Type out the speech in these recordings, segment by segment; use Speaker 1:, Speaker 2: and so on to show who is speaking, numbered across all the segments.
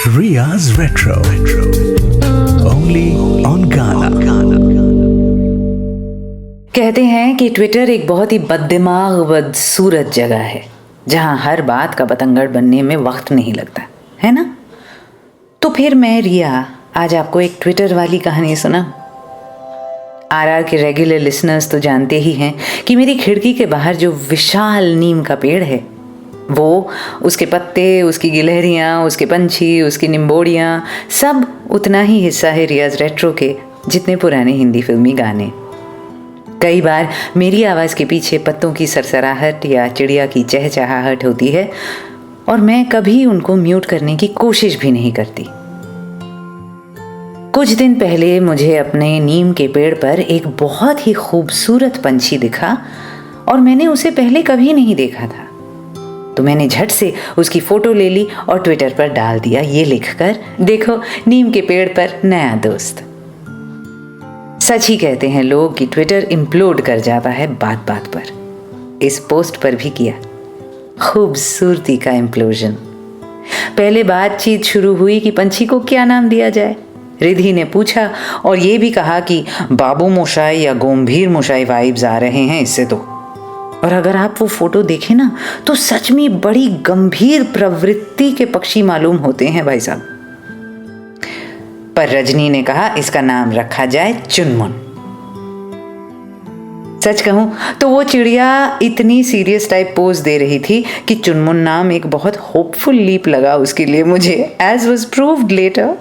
Speaker 1: Riya's Retro. Only on Ghana.
Speaker 2: कहते हैं कि ट्विटर एक बहुत ही बददिमाग बदसूरत जगह है जहां हर बात का बतंगड़ बनने में वक्त नहीं लगता है ना। तो फिर मैं रिया आज आपको एक ट्विटर वाली कहानी सुना। आरआर के रेगुलर लिसनर्स तो जानते ही हैं कि मेरी खिड़की के बाहर जो विशाल नीम का पेड़ है वो, उसके पत्ते, उसकी गिलहरियाँ, उसके पंछी, उसकी निम्बोड़ियाँ, सब उतना ही हिस्सा है रियाज रेट्रो के जितने पुराने हिंदी फिल्मी गाने। कई बार मेरी आवाज़ के पीछे पत्तों की सरसराहट या चिड़िया की चहचहाहट होती है और मैं कभी उनको म्यूट करने की कोशिश भी नहीं करती। कुछ दिन पहले मुझे अपने नीम के पेड़ पर एक बहुत ही खूबसूरत पंछी दिखा और मैंने उसे पहले कभी नहीं देखा था। तो मैंने झट से उसकी फोटो ले ली और ट्विटर पर डाल दिया ये लिखकर, देखो नीम के पेड़ पर नया दोस्त। सच ही कहते हैं लोग कि ट्विटर इम्प्लोड कर जाता है बात बात पर। इस पोस्ट पर भी किया खूबसूरती का इम्प्लोजन। पहले बातचीत शुरू हुई कि पंछी को क्या नाम दिया जाए। रिधि ने पूछा और ये भी कहा कि बाबू मोशाई या गंभीर मोशाई वाइब्स आ रहे हैं इससे तो। और अगर आप वो फोटो देखें ना तो सच में बड़ी गंभीर प्रवृत्ति के पक्षी मालूम होते हैं भाई साहब। पर रजनी ने कहा इसका नाम रखा जाए चुनमुन। सच कहूं तो वो चिड़िया इतनी सीरियस टाइप पोज दे रही थी कि चुनमुन नाम एक बहुत होपफुल लीप लगा उसके लिए मुझे, एज वाज प्रूव्ड लेटर।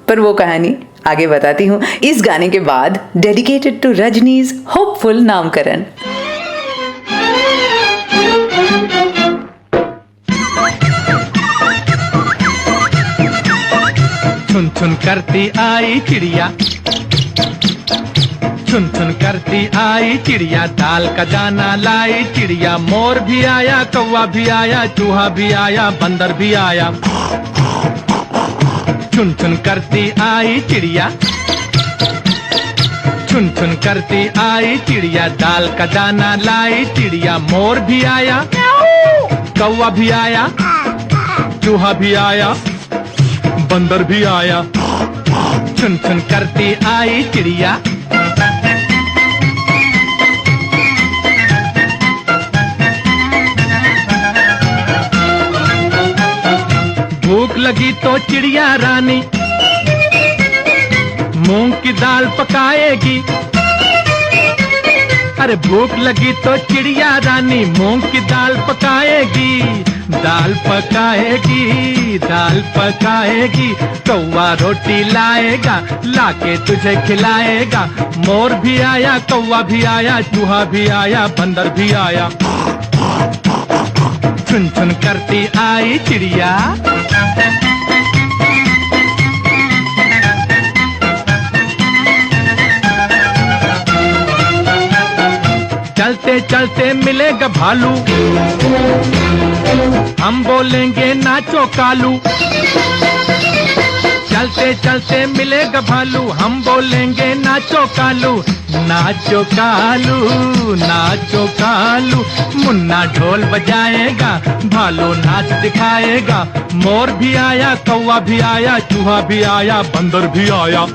Speaker 2: पर वो कहानी आगे बताती हूँ इस गाने के बाद, डेडिकेटेड टू रजनीज होपफुल नामकरण।
Speaker 3: छुन छुन करती आई चिड़िया, छुन छुन करती आई चिड़िया, दाल का दाना लाई चिड़िया। मोर भी आया, कौवा भी आया, चूहा भी आया, बंदर भी आया। छुन छुन करती आई चिड़िया, छुन छुन करती आई चिड़िया, दाल का दाना लाई चिड़िया। मोर भी आया, कौवा भी आया, चूहा भी आया, बंदर भी आया। छुन छुन करती आई चिड़िया। भूख लगी तो चिड़िया रानी मूंग की दाल पकाएगी। अरे भूख लगी तो चिड़िया रानी मूंग की दाल पकाएगी। दाल पकाएगी, दाल पकाएगी। कौवा रोटी लाएगा, लाके तुझे खिलाएगा। मोर भी आया, कौवा भी आया, चूहा भी आया, बंदर भी आया। छुन छुन करती आई चिड़िया। चलते चलते मिलेगा भालू, हम बोलेंगे नाचो कालू। चलते चलते मिलेगा भालू, हम बोलेंगे नाचो कालू। नाचो कालू, नाचो कालू। मुन्ना ढोल बजाएगा, भालू नाच दिखाएगा। मोर भी आया, कौवा भी आया, चूहा भी आया, बंदर भी आया।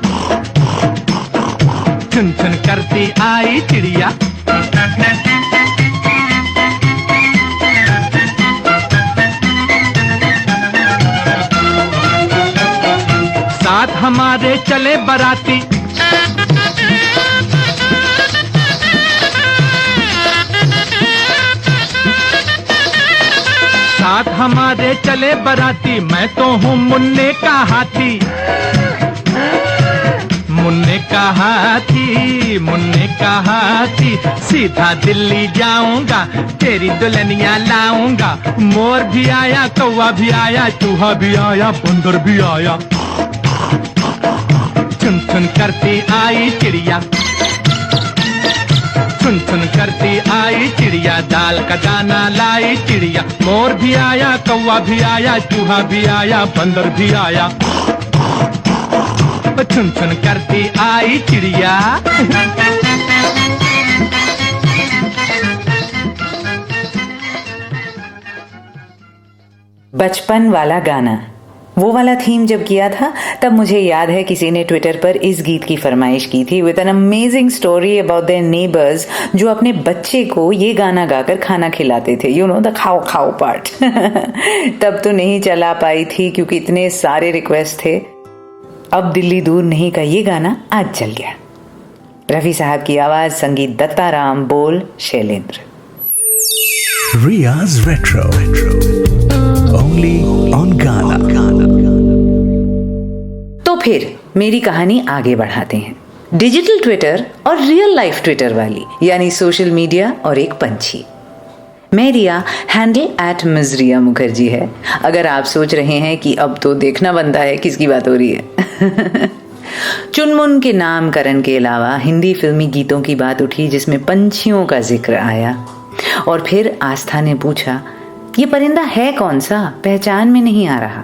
Speaker 3: छुन छुन करती आई चिड़िया। साथ हमारे चले बराती, साथ हमारे चले बराती। मैं तो हूँ मुन्ने का हाथी, मुन्ने का हाथी, मुन्ने का हाथी। सीधा दिल्ली जाऊंगा, तेरी दुल्हनिया लाऊंगा। मोर भी आया, कौवा भी आया, चूहा भी आया, बंदर भी आया। छुन छुन करती आई चिड़िया, छुन छुन करती आई चिड़िया, दाल का दाना लाई चिड़िया। मोर भी आया, कौवा भी आया, चूहा भी आया, बंदर भी आया। छुन छुन करती आई चिड़िया।
Speaker 2: बचपन वाला गाना वो वाला थीम जब किया था तब मुझे याद है किसी ने ट्विटर पर इस गीत की फरमाइश की थी with an amazing story about their neighbours जो अपने बच्चे को ये गाना गाकर खाना खिलाते थे, यू नो द खाओ खाओ पार्ट। तब तो नहीं चला पाई थी क्योंकि इतने सारे रिक्वेस्ट थे। अब दिल्ली दूर नहीं का ये गाना आज चल गया। रफी साहब की आवाज, संगीत दत्ताराम, बोल Shailendra.
Speaker 1: Riya's Retro. Only on Ghana.
Speaker 2: तो फिर मेरी कहानी आगे बढ़ाते हैं। डिजिटल ट्विटर और रियल लाइफ ट्विटर वाली, यानी सोशल मीडिया और एक पंछी। मैं रिया, हैंडल @मिजरिया मुखर्जी है। अगर आप सोच रहे हैं कि अब तो देखना बनता है किसकी बात हो रही है। चुनमुन के नामकरण के अलावा हिंदी फिल्मी गीतों की बात उठी जिसमें पंछियों का जिक्र आया, और फिर आस्था ने पूछा ये परिंदा है कौन सा, पहचान में नहीं आ रहा।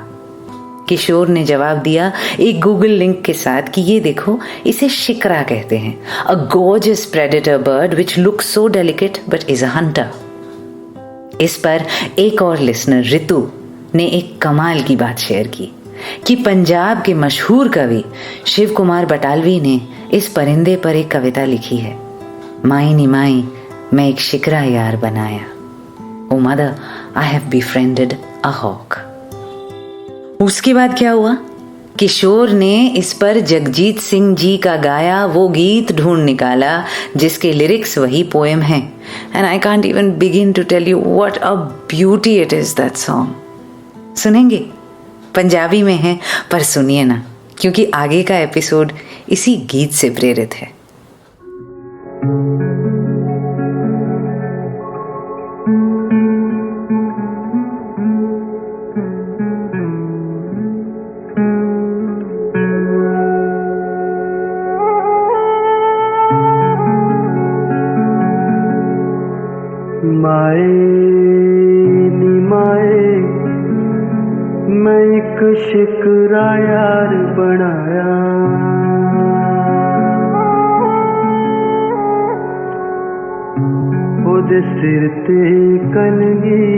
Speaker 2: किशोर ने जवाब दिया एक गूगल लिंक के साथ कि ये देखो, इसे शिकरा कहते हैं, अ gorgeous predator bird which looks so delicate but is a Hunter. इस पर एक और लिसनर रितु ने एक कमाल की बात शेयर की कि पंजाब के मशहूर कवि शिव कुमार बटालवी ने इस परिंदे पर एक कविता लिखी है, माई नी माई मैं एक शिकरा यार बनाया, oh mother I have befriended a hawk. उसके बाद क्या हुआ? किशोर ने इस पर जगजीत सिंह जी का गाया वो गीत ढूंढ निकाला जिसके लिरिक्स वही पोएम हैं, and I can't even begin to tell you what a beauty it is that song. सुनेंगे? पंजाबी में है पर सुनिए ना, क्योंकि आगे का एपिसोड इसी गीत से प्रेरित है।
Speaker 4: माए नी माए मैं एक शिकरा यार बनाया, ओदे सिर ते कलगी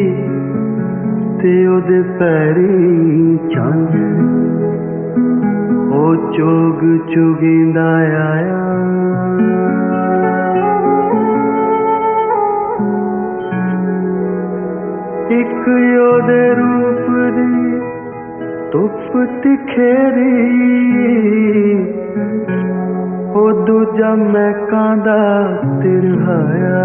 Speaker 4: ते ओदे पैरी चंद, ओ चोग चुगिंदा आया, एक ओदे रूप दी धुप तिखेरी, ओ दूजा महकां दा तिरहाया,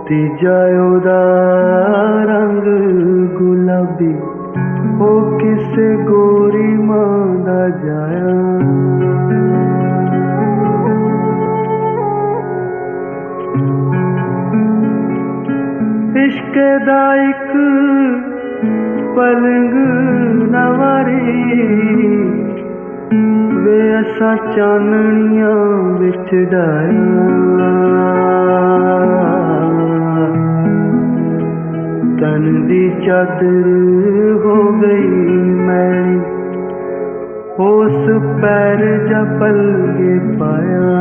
Speaker 4: तीजा ओदा रंग गुलाबी, ओ किसे गोरी मां दा जाया। इश्क दा इक पलंग नवारी, वे असां चाननियां विच डाया, तन दी चादर हो गई मैली, उस पैर जा पलगे पाया,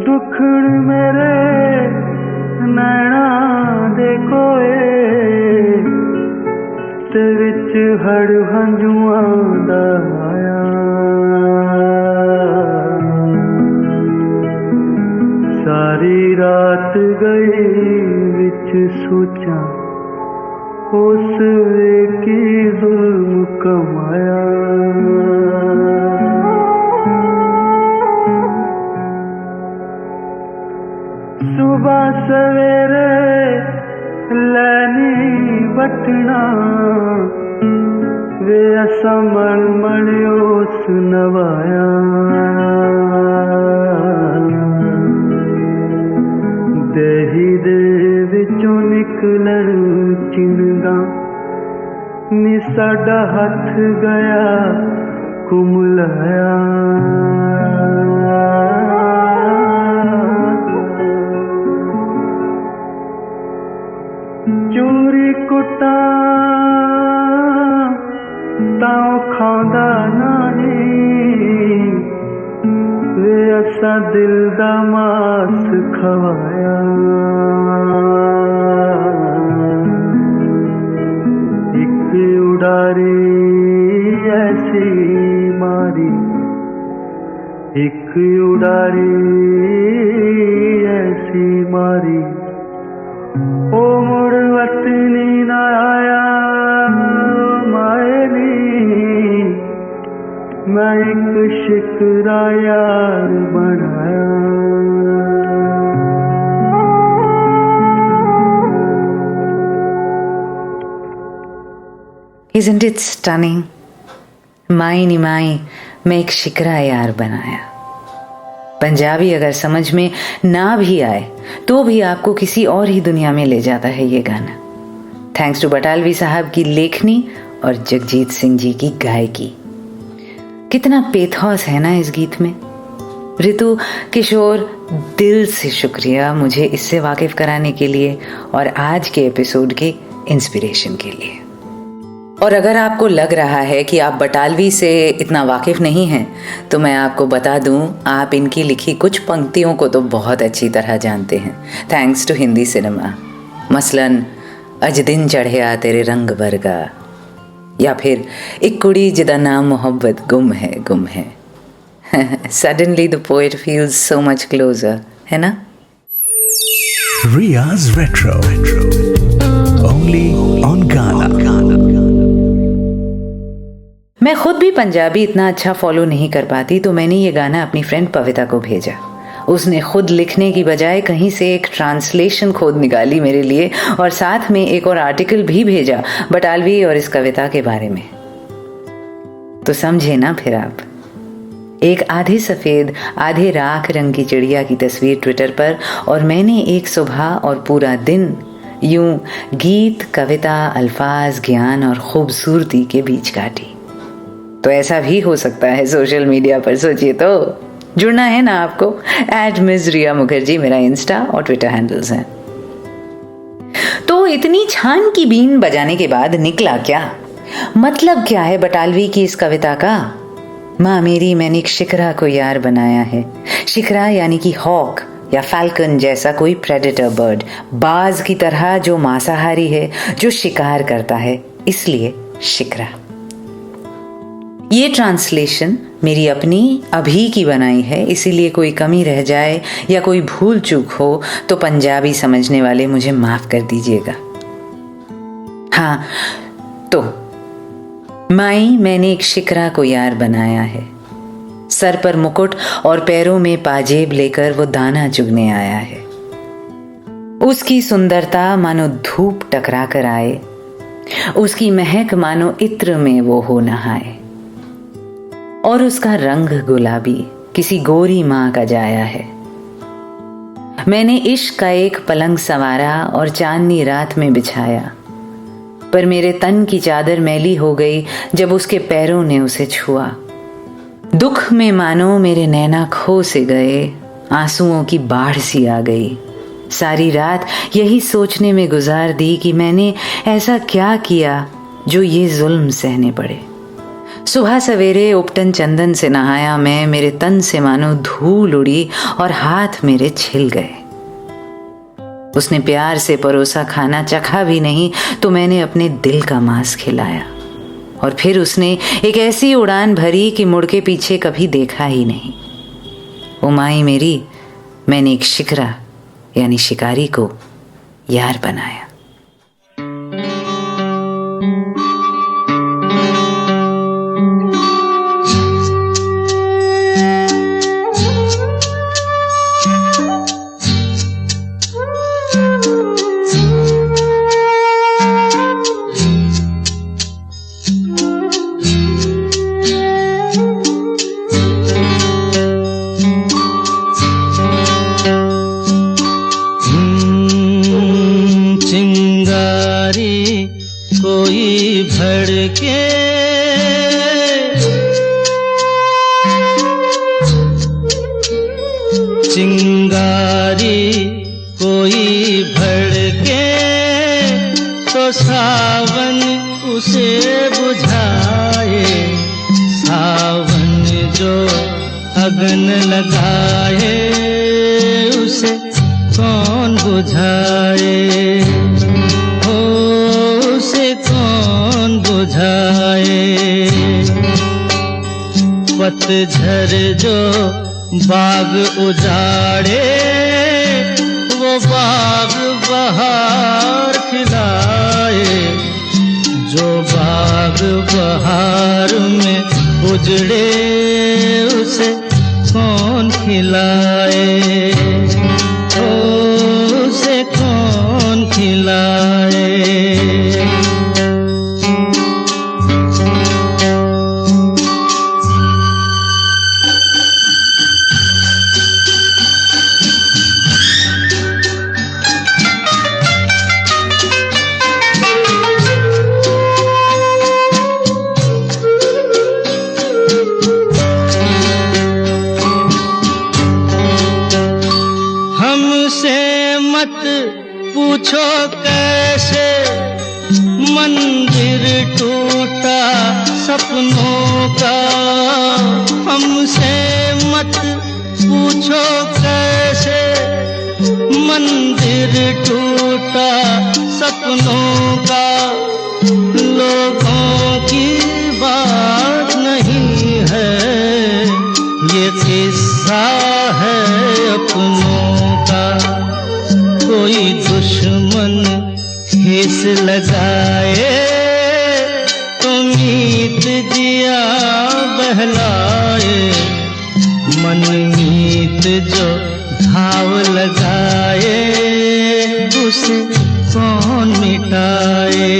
Speaker 4: दुखड़ मेरे नैना दे कोए ते विच हड़ हंजुआं दा आया, सारी रात गई विच सोचा उस की जुल्म कमाया, सुबह सवेरे लैनी बटना, वे असा मण मण उस नवाया, देही दे विचों निकलन चिनगा, नी साडा हथ गया कुमलाया, चोरी कुटा ताओ खांदा नहीं, वे असा दिल दा मास खवाया, एक उडारी ऐसी मारी, एक उडारी ऐसी मारी, ओ मुड़ वतनी ना आया मायनी, मैं एक शिकरा यार बनाया।
Speaker 2: Isn't it stunning? माई नी माई मैं एक शिकरा यार बनाया। पंजाबी अगर समझ में ना भी आए तो भी आपको किसी और ही दुनिया में ले जाता है ये गाना। थैंक्स टू बटालवी साहब की लेखनी और जगजीत सिंह जी की गायकी। कितना पेथोस है ना इस गीत में। ऋतु किशोर, दिल से शुक्रिया मुझे इससे वाकिफ कराने के लिए और आज के एपिसोड के इंस्पिरेशन के लिए। और अगर आपको लग रहा है कि आप बटालवी से इतना वाकिफ नहीं हैं तो मैं आपको बता दूं, आप इनकी लिखी कुछ पंक्तियों को तो बहुत अच्छी तरह जानते हैं, थैंक्स टू हिंदी सिनेमा। मसलन अज दिन चढ़िया तेरे रंग वर्गा, या फिर एक कुड़ी जिदा नाम मोहब्बत गुम है। Suddenly the poet feels so much closer, है ना।
Speaker 1: Riya's Retro. Only on Ghana.
Speaker 2: मैं खुद भी पंजाबी इतना अच्छा फॉलो नहीं कर पाती तो मैंने ये गाना अपनी फ्रेंड पविता को भेजा। उसने खुद लिखने की बजाय कहीं से एक ट्रांसलेशन खोद निकाली मेरे लिए और साथ में एक और आर्टिकल भी भेजा बटालवी और इस कविता के बारे में। तो समझे ना फिर आप। एक आधे सफेद आधे राख रंग की चिड़िया की तस्वीर ट्विटर पर, और मैंने एक सुबह और पूरा दिन यूं गीत, कविता, अल्फाज, ज्ञान और खूबसूरती के बीच काटी। तो ऐसा भी हो सकता है सोशल मीडिया पर, सोचिए तो। जुड़ना है ना आपको। @मिस.रिया मुखर्जी मेरा इंस्टा और ट्विटर हैंडल्स हैं। तो इतनी छान की बीन बजाने के बाद निकला क्या? मतलब क्या है बटालवी की इस कविता का? माँ मेरी मैंने एक शिकरा को यार बनाया है। शिकरा यानी कि हॉक या फैल्कन जैसा कोई प्रेडेटर बर्ड, बाज की तरह जो मांसाहारी है, जो शिकार करता है, इसलिए शिकरा। ये ट्रांसलेशन मेरी अपनी अभी की बनाई है, इसीलिए कोई कमी रह जाए या कोई भूल चूक हो तो पंजाबी समझने वाले मुझे माफ कर दीजिएगा। हाँ, तो माई मैंने एक शिकरा को यार बनाया है। सर पर मुकुट और पैरों में पाजेब लेकर वो दाना चुगने आया है। उसकी सुंदरता मानो धूप टकरा कर आए, उसकी महक मानो इत्र में वो हो नहाए, और उसका रंग गुलाबी किसी गोरी माँ का जाया है। मैंने इश्क का एक पलंग संवारा और चांदनी रात में बिछाया, पर मेरे तन की चादर मैली हो गई जब उसके पैरों ने उसे छुआ। दुख में मानो मेरे नैना खो से गए, आंसुओं की बाढ़ सी आ गई। सारी रात यही सोचने में गुजार दी कि मैंने ऐसा क्या किया जो ये जुल्म सहने पड़े। सुबह सवेरे उपटन चंदन से नहाया मैं, मेरे तन से मानो धूल उड़ी और हाथ मेरे छिल गए। उसने प्यार से परोसा खाना चखा भी नहीं तो मैंने अपने दिल का मांस खिलाया, और फिर उसने एक ऐसी उड़ान भरी कि मुड़ के पीछे कभी देखा ही नहीं। ओ माई मेरी मैंने एक शिकरा यानी शिकारी को यार बनाया।
Speaker 5: कोई भड़के चिंगारी कोई भड़के तो सावन उसे बुझाए। सावन जो अगन लगाए उसे कौन बुझाए, हो उसे कौन बुझाए। पतझर जो बाग उजाड़े वो बाग बहार खिलाए, जो बाग बहार में उजड़े उसे कौन खिलाए, ओ उसे कौन खिलाए। पूछो कैसे मंदिर टूटा सपनों का, हमसे मत पूछो कैसे मंदिर टूटा सपनों का। लोगों की बात नहीं है ये किस्सा है अपनों का। कोई दुश्मन ठेस लगाए तो मीत जिया बहलाए, मनमीत जो घाव लगाए उसे कौन मिटाए।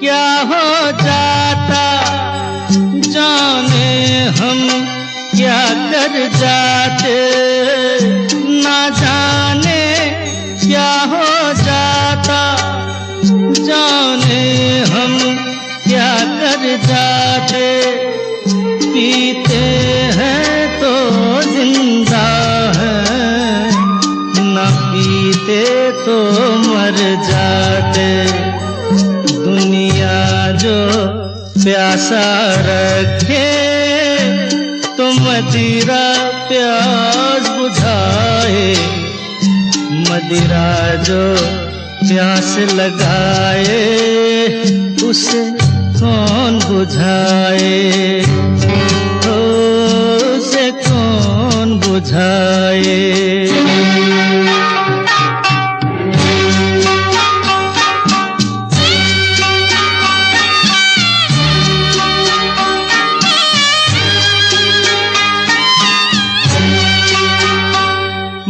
Speaker 5: क्या हो जाता जाने हम क्या कर जाते, ना जाने क्या हो जाता जाने हम क्या कर जाते। पीते हैं तो जिंदा हैं, ना पीते तो मर जाते। दुनिया जो प्यासा रखे तो मदिरा प्यास बुझाए, मदिरा जो प्यास लगाए उसे कौन बुझाए, ओ उसे कौन बुझाए।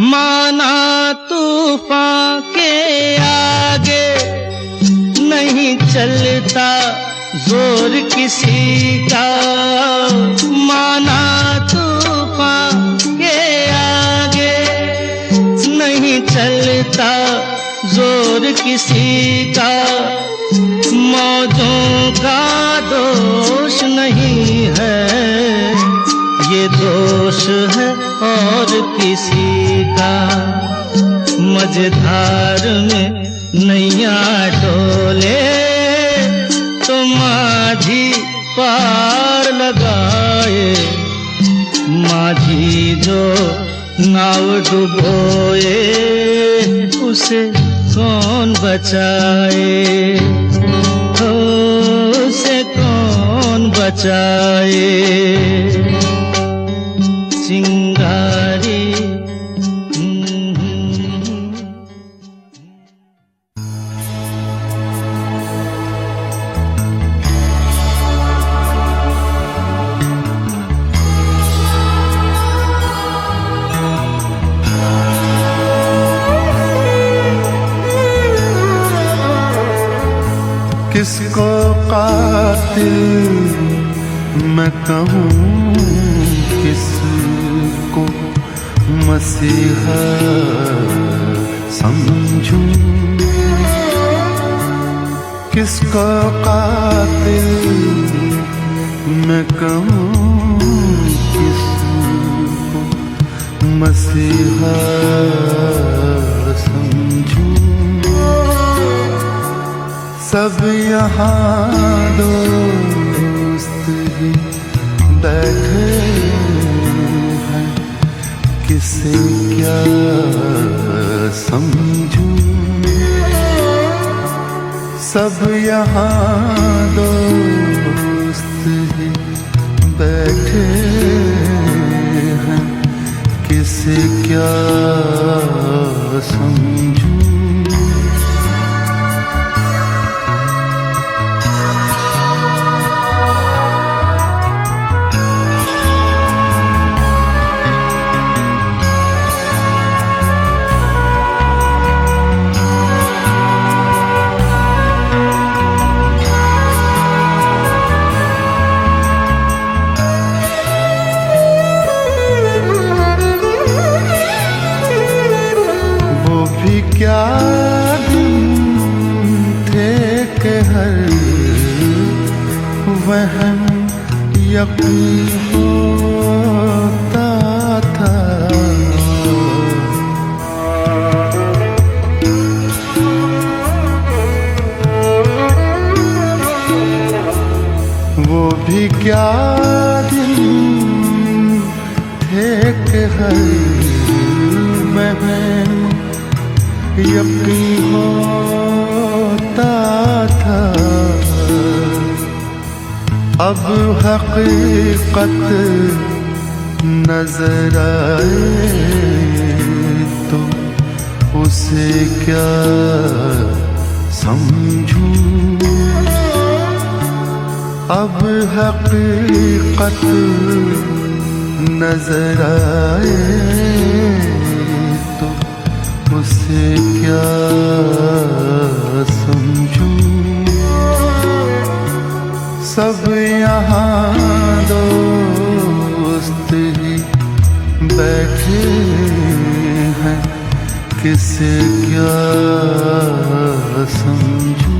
Speaker 5: माना तूफान के आगे नहीं चलता जोर किसी का, माना तूफान के आगे नहीं चलता जोर किसी का। मौजों का दोष नहीं है ये दोष है और किसी का। मझधार में नैया डोले तो माझी पार लगाए, माझी जो नाव डुबोए उसे कौन बचाए, उसे कौन बचाए। चिंगारी
Speaker 6: किसको कातिल मैं कहूँ, किसको मसीहा समझूं। किसको कातिल मैं कहूँ किसको मसीहा समझूं। सब यहाँ दोस्त ही बैठे हैं, किसे क्या समझूं। सब यहाँ दोस्त ही बैठे हैं, किसे क्या समझूं। क्या दिन थे कि हर वहम यकीन होता था। वो भी क्या दिन थे कि हर वहम यकीन होता था। अब हकीकत नजर आए तो उसे क्या समझूं। अब हकीकत नजर आए तो उसे क्या समझूं। सब यहाँ दोस्त ही बैठे हैं, किसे क्या समझूं।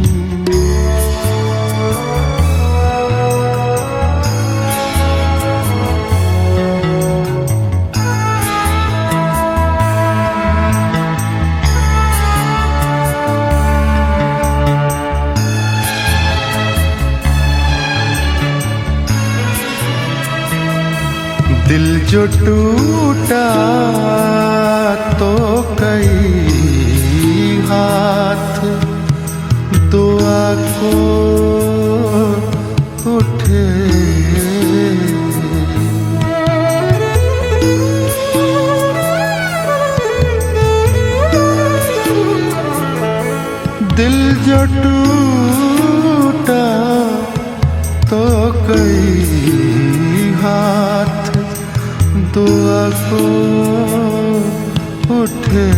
Speaker 6: दिल जो टूटा तो कई हाथ दुआ को उठे। दिल जो टूटा तो कई हाथ दुआ को उठे।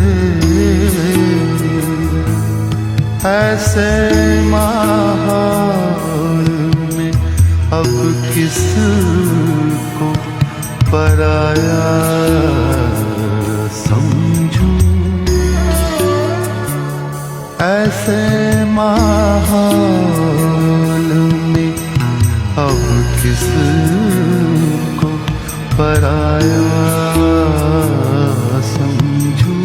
Speaker 6: ऐसे माहौल में अब किसको पराया समझूं। ऐसे माहौल में अब किसको पराया समझूं।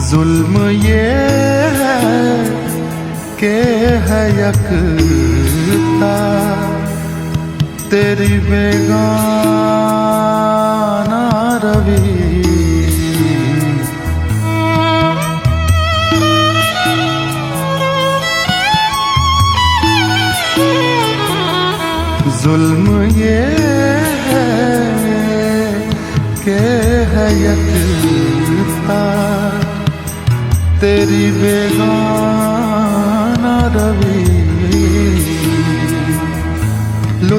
Speaker 6: जुल्म ये है कि है यकता तेरी बेगाना रवि। जुल्म ये है कि है यकता तेरी बेगाना रवि।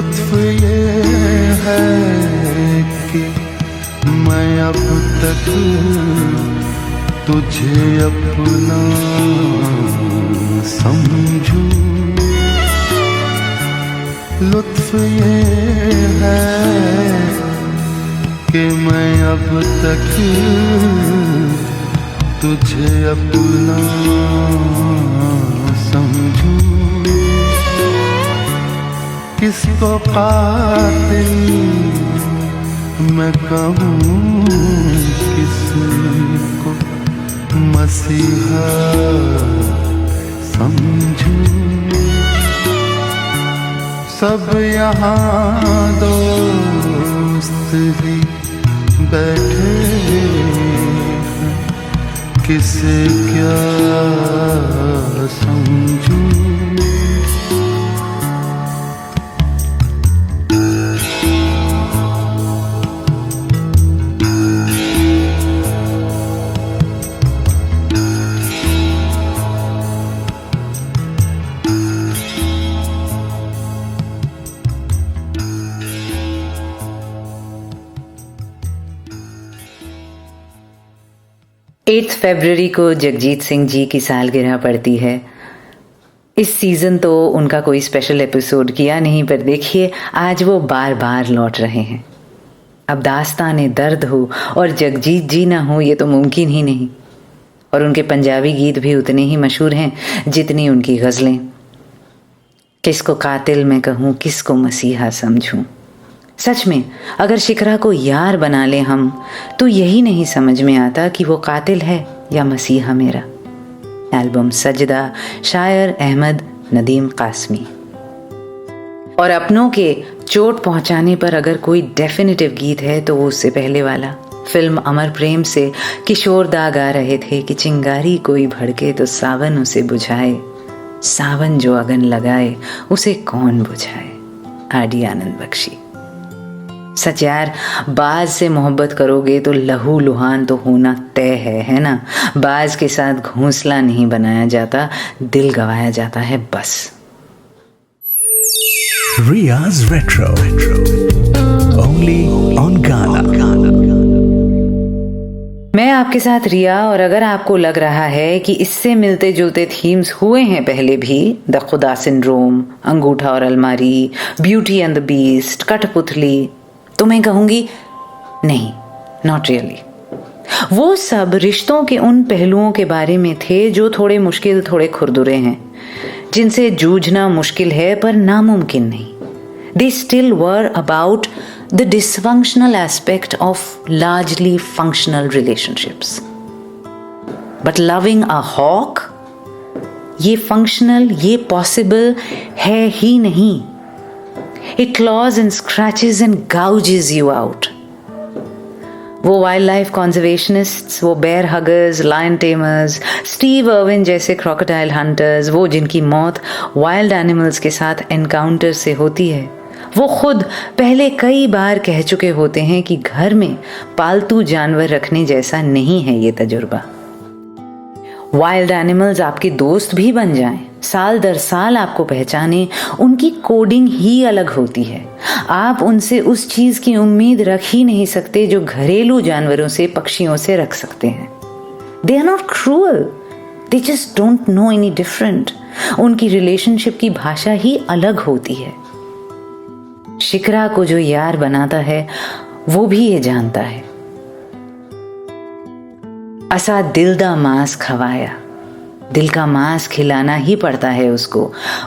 Speaker 6: लुत्फ ये है कि मैं अब तक तुझे अपना समझूं। लुत्फ ये है कि मैं अब तक तुझे अपना समझूं। किसको कातिल मैं कहूँ, किसको मसीहा समझूं। सब यहाँ दोस्त ही बैठे हैं, किसे क्या समझूं।
Speaker 2: एट्थ फरवरी को जगजीत सिंह जी की सालगिरह पड़ती है। इस सीज़न तो उनका कोई स्पेशल एपिसोड किया नहीं, पर देखिए आज वो बार बार लौट रहे हैं। अब दास्तान दर्द हो और जगजीत जी ना हो ये तो मुमकिन ही नहीं। और उनके पंजाबी गीत भी उतने ही मशहूर हैं जितनी उनकी गज़लें। किसको कातिल मैं कहूँ, किसको मसीहा समझूं। सच में अगर शिकरा को यार बना ले हम तो यही नहीं समझ में आता कि वो कातिल है या मसीहा मेरा। एल्बम सजदा, शायर अहमद नदीम कासमी। और अपनों के चोट पहुंचाने पर अगर कोई डेफिनेटिव गीत है तो वो उससे पहले वाला। फिल्म अमर प्रेम से किशोर दा गा रहे थे कि चिंगारी कोई भड़के तो सावन उसे बुझाए, सावन जो अगन लगाए उसे कौन बुझाए। आडी आनंद बख्शी। सच यार, बाज से मोहब्बत करोगे तो लहू लुहान तो होना तय है ना। बाज के साथ घोंसला नहीं बनाया जाता, दिल गवाया जाता है बस।
Speaker 1: Riya's Retro. Only on Ghana.
Speaker 2: मैं आपके साथ रिया, और अगर आपको लग रहा है कि इससे मिलते जुलते थीम्स हुए हैं पहले भी, द खुदा सिंड्रोम, अंगूठा और अलमारी, ब्यूटी एंड द बीस्ट, कठपुतली, तो मैं कहूंगी नहीं, नॉट रियली। वो सब रिश्तों के उन पहलुओं के बारे में थे जो थोड़े मुश्किल, थोड़े खुरदुरे हैं, जिनसे जूझना मुश्किल है पर नामुमकिन नहीं। They still were about the dysfunctional aspect of largely functional relationships. But loving a hawk, ये functional, ये possible है ही नहीं। It claws and scratches and gouges you out. वो वाइल्ड लाइफ कॉन्जर्वेशनिस्ट्स, वो bear huggers, lion tamers, Steve Irwin जैसे crocodile hunters, वो जिनकी मौत वाइल्ड एनिमल्स के साथ एनकाउंटर से होती है, वो खुद पहले कई बार कह चुके होते हैं कि घर में पालतू जानवर रखने जैसा नहीं है ये तजुर्बा। वाइल्ड एनिमल्स आपके दोस्त भी बन जाएं, साल दर साल आपको पहचाने, उनकी कोडिंग ही अलग होती है। आप उनसे उस चीज की उम्मीद रख ही नहीं सकते जो घरेलू जानवरों से, पक्षियों से रख सकते हैं। They are not cruel, they just don't know any different. उनकी रिलेशनशिप की भाषा ही अलग होती है। शिकरा को जो यार बनाता है वो भी ये जानता है। असा दिल दा मांस खवाया, दिल का मांस खिलाना ही पड़ता है उसको,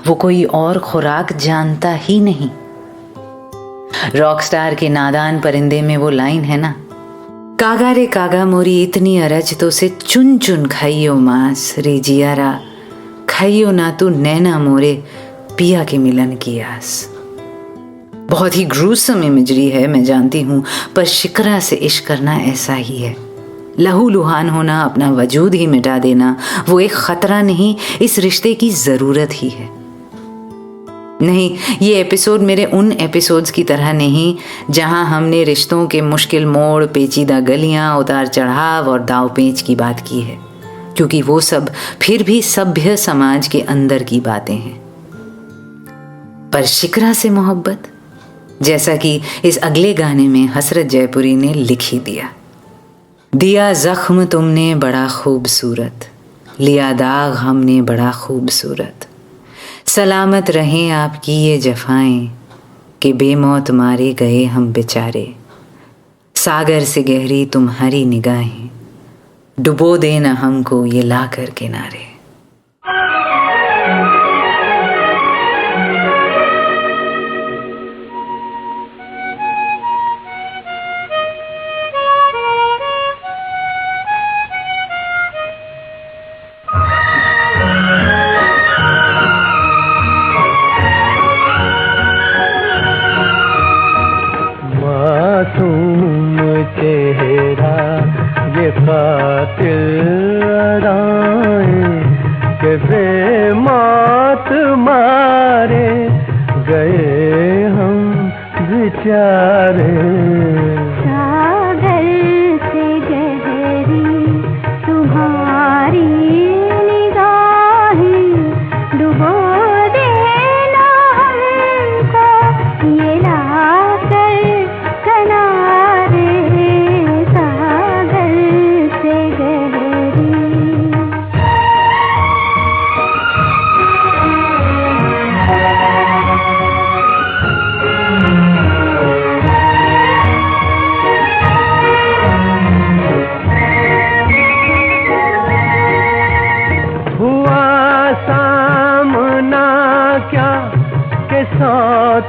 Speaker 2: वो कोई और खुराक जानता ही नहीं। रॉकस्टार के नादान परिंदे में वो लाइन है ना, कागा रे कागा मोरी इतनी अरज तो से चुन चुन खाइयो मांस, रे जियारा खाइयो ना तू नैना मोरे, पिया के मिलन की आस। बहुत ही ग्रूसम इमेजरी है मैं जानती हूँ, पर शिकरा से इश्क करना ऐसा ही है। लहू लुहान होना, अपना वजूद ही मिटा देना, वो एक खतरा नहीं, इस रिश्ते की जरूरत ही है। नहीं, ये एपिसोड मेरे उन एपिसोड्स की तरह नहीं जहां हमने रिश्तों के मुश्किल मोड़, पेचीदा गलियां, उतार चढ़ाव और दाव पेच की बात की है, क्योंकि वो सब फिर भी सभ्य समाज के अंदर की बातें हैं। पर शिकरा से मोहब्बत, जैसा कि इस अगले गाने में हसरत जयपुरी ने लिख ही दिया। दिया जख्म तुमने बड़ा खूबसूरत, लिया दाग हमने बड़ा खूबसूरत, सलामत रहें आपकी ये जफाएं कि बेमौत मारे गए हम बेचारे। सागर से गहरी तुम्हारी निगाहें, डुबो देना हमको ये लाकर किनारे।
Speaker 4: मासूम चेहरा ये कातिल अदाएं के बेमौत मारे गए हम बेचारे।
Speaker 7: सागर से गहरी तुम्हारी निगाहें, डुबो देना हमको ये लाकर किनारे। सागर से गहरी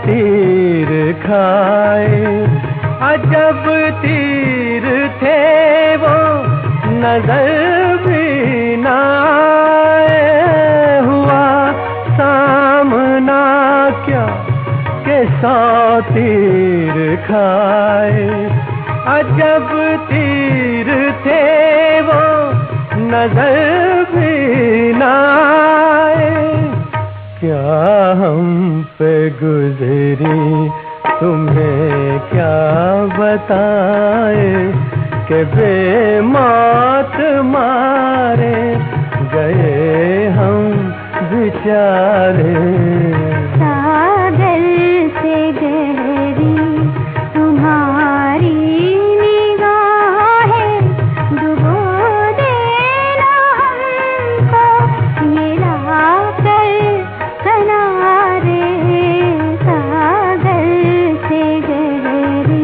Speaker 4: तीर खाए अजब तीर थे वो, नजर भी न आए। हुआ सामना क्या के 100 तीर खाए अजब तीर थे वो, नजर भी न आए। क्या हम पे गुजरी तुम्हें क्या बताए कि बेमौत मारे गए हम बेचारे।
Speaker 7: सागर से गहरी तुम्हारी निगाहें, डुबो देना हमको ये लाकर किनारे। सागर से गहरी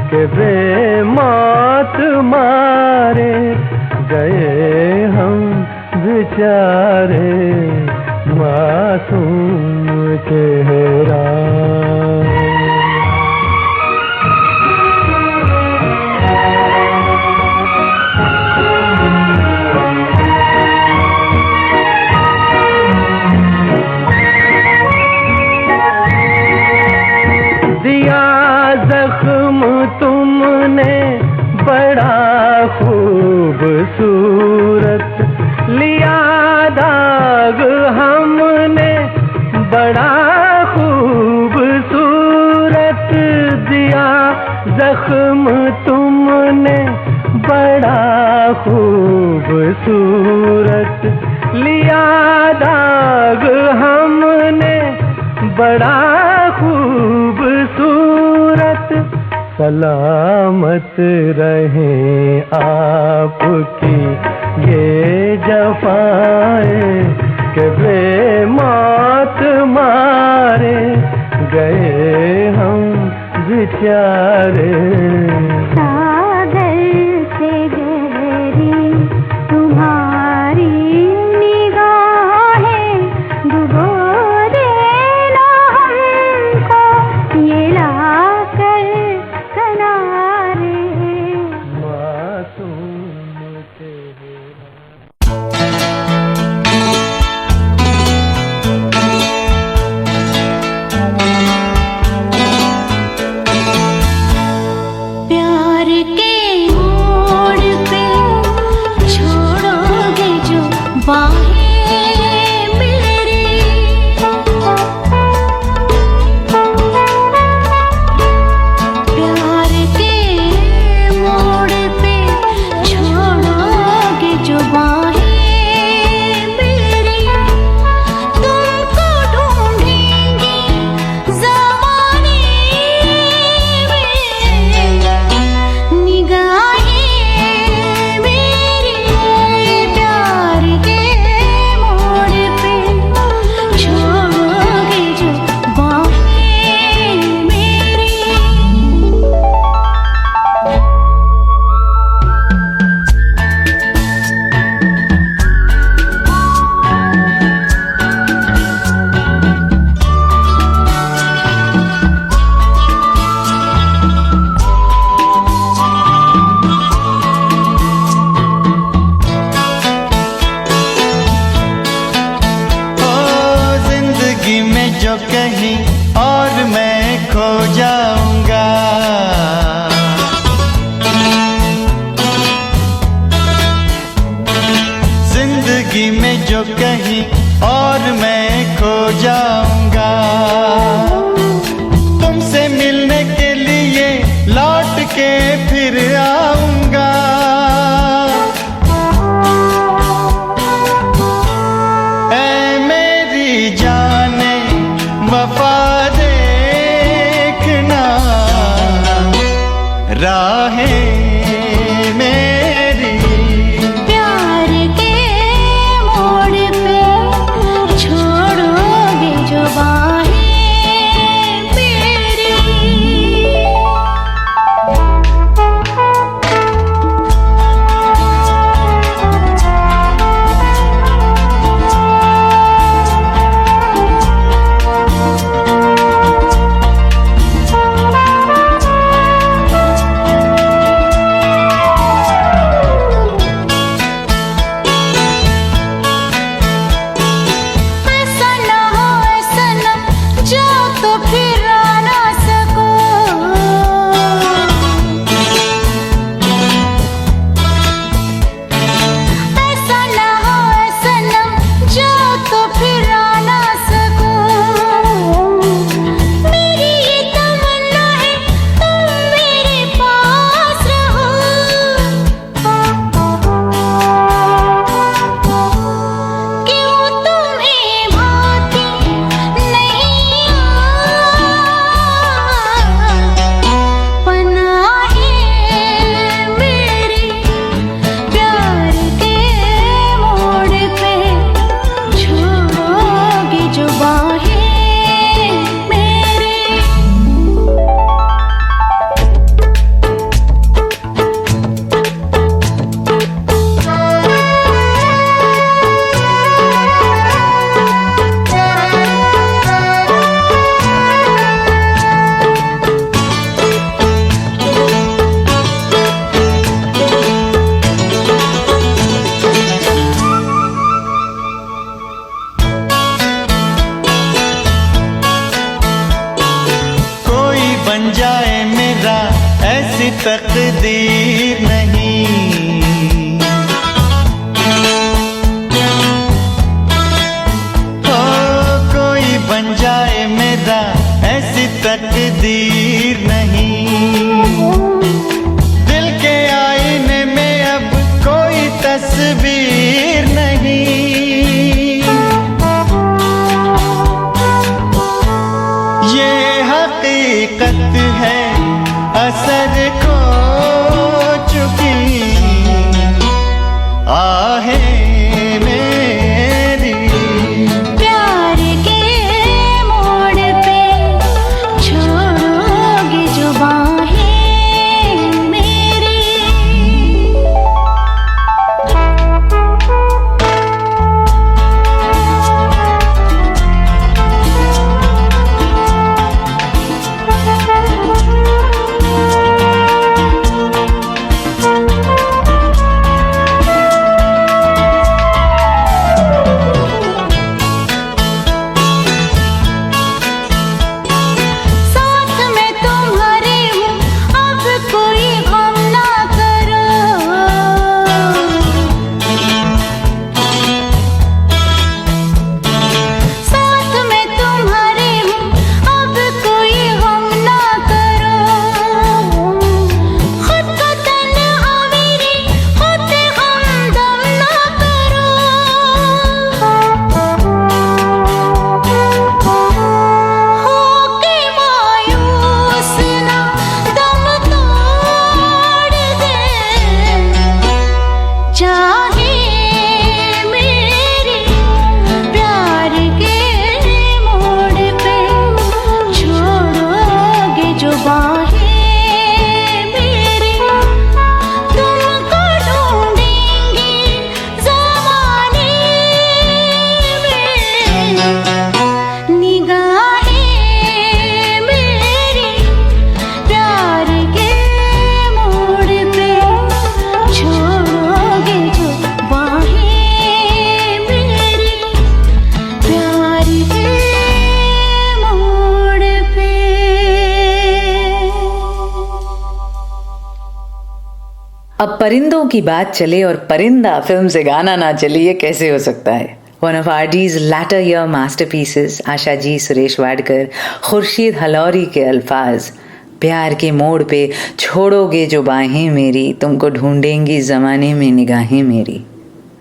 Speaker 4: के बेमौत मारे गए हम बेचारे। मासूम चेहरा दिया जख्म तुमने बड़ा खूबसूरत, लिया दाग हमने बड़ा खूबसूरत। दिया जख्म तुमने बड़ा खूबसूरत, लिया दाग हमने बड़ा खूबसूरत। सलामत रहें आपकी ये जफाएं के बेमौत मारे गए हम बेचारे।
Speaker 7: सागर से गहरी तुम्हारी निगाहें डुबो देना हमको ये लाकर किनारे।
Speaker 4: मासूम तेरा
Speaker 7: प्यार के मोड़ पे छोड़ोगे जो बाहें मेरी, प्यार के मोड़ पे छोड़ोगे जो बाहें मेरी, तुमको ढूंढेंगी ज़माने में निगाहें मेरी। प्यार के मोड़ पे छोड़ोगे जो बाहें मेरी।
Speaker 5: ओ जिंदगी में जो कहीं और मैं खो जाऊंगा, जिंदगी में जो कहीं और मैं खो जाऊंगा, तुमसे मिलने के लिए लौट के फिर आऊंगा। ऐ मेरी जाने वफा देखना, राहें मेरी।
Speaker 7: प्यार के मोड़ पे छोड़ोगे जो बाहें मेरी। ऐसा ना हो ऐसा ना जाओ तो फिर आ ना सको, ऐसा ना हो ऐसा ना जाओ तो फिर आ ना सको। मेरी ये तमन्ना है तुम मेरे पास रहो, क्यों तुम्हें भाती नहीं पनाहे मेरी। प्यार के मोड़ पे छोड़ोगे जो बाहें मेरी।
Speaker 5: कोई बन जाए मेरा ऐसी तकदीर नहीं, ओ कोई बन जाए मेरा ऐसी तकदीर नहीं। दिल के आईने में अब कोई तस्वीर नहीं, ये हकीकत है असल आहें मेरी।
Speaker 7: प्यार के मोड़ पे छोड़ोगे जो बाहें मेरी। साथ में तुम्हारे हूँ अब कोई गम ना करो। साथ में तुम्हारे हूँ अब कोई गम ना करो। खुद को तन्हा मेरी होते हमदम ना करो। होके मायूस ना दम तोड़ दे। चाहे मेरी प्यार के मोड़ पे छोड़ोगे जो बाहें मेरी। तुमको ढूंढेंगे ज़माने में। निगाहें मेरी प्यार के मोड़ पे छोड़ोगे जो बाहें मेरी। प्यार के मोड़ पे।
Speaker 2: अब परिंदों की बात चले और परिंदा फिल्म से गाना ना चले, ये कैसे हो सकता है। One of RD's latter year masterpieces, Asha ji, Suresh Wadkar, Khurshid हलौरी के अल्फाज। प्यार के मोड़ पे छोड़ोगे जो बाहें मेरी, तुमको ढूंढेंगी जमाने में निगाहें मेरी।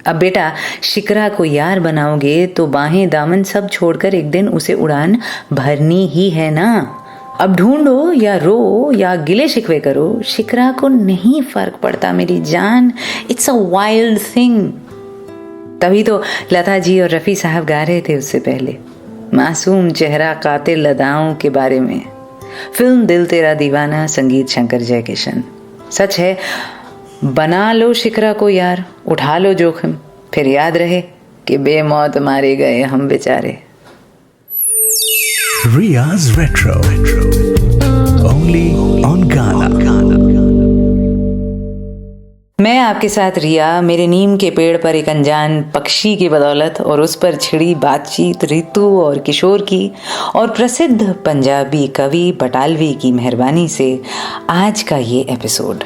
Speaker 2: अब बेटा शिकरा को यार बनाओगे तो बाहें दामन सब छोड़कर एक दिन उसे उड़ान भरनी ही है ना। अब ढूंढो या रो या गिले शिकवे करो, शिकरा को नहीं फर्क पड़ता मेरी जान। It's a wild thing. तभी तो लता जी और रफ़ी साहब गा रहे थे उससे पहले मासूम चेहरा कातिल अदाओं के बारे में। फिल्म दिल तेरा दीवाना, संगीत शंकर जयकिशन। सच है, बना लो शिकरा को यार, उठा लो जोखिम, फिर याद रहे कि बेमौत मारे गए हम बेचारे।
Speaker 1: Ria's Retro. Only on Ghana.
Speaker 2: मैं आपके साथ रिया, मेरे नीम के पेड़ पर एक अनजान पक्षी की बदौलत और उस पर छिड़ी बातचीत रितु और किशोर की और प्रसिद्ध पंजाबी कवि बटालवी की मेहरबानी से आज का ये एपिसोड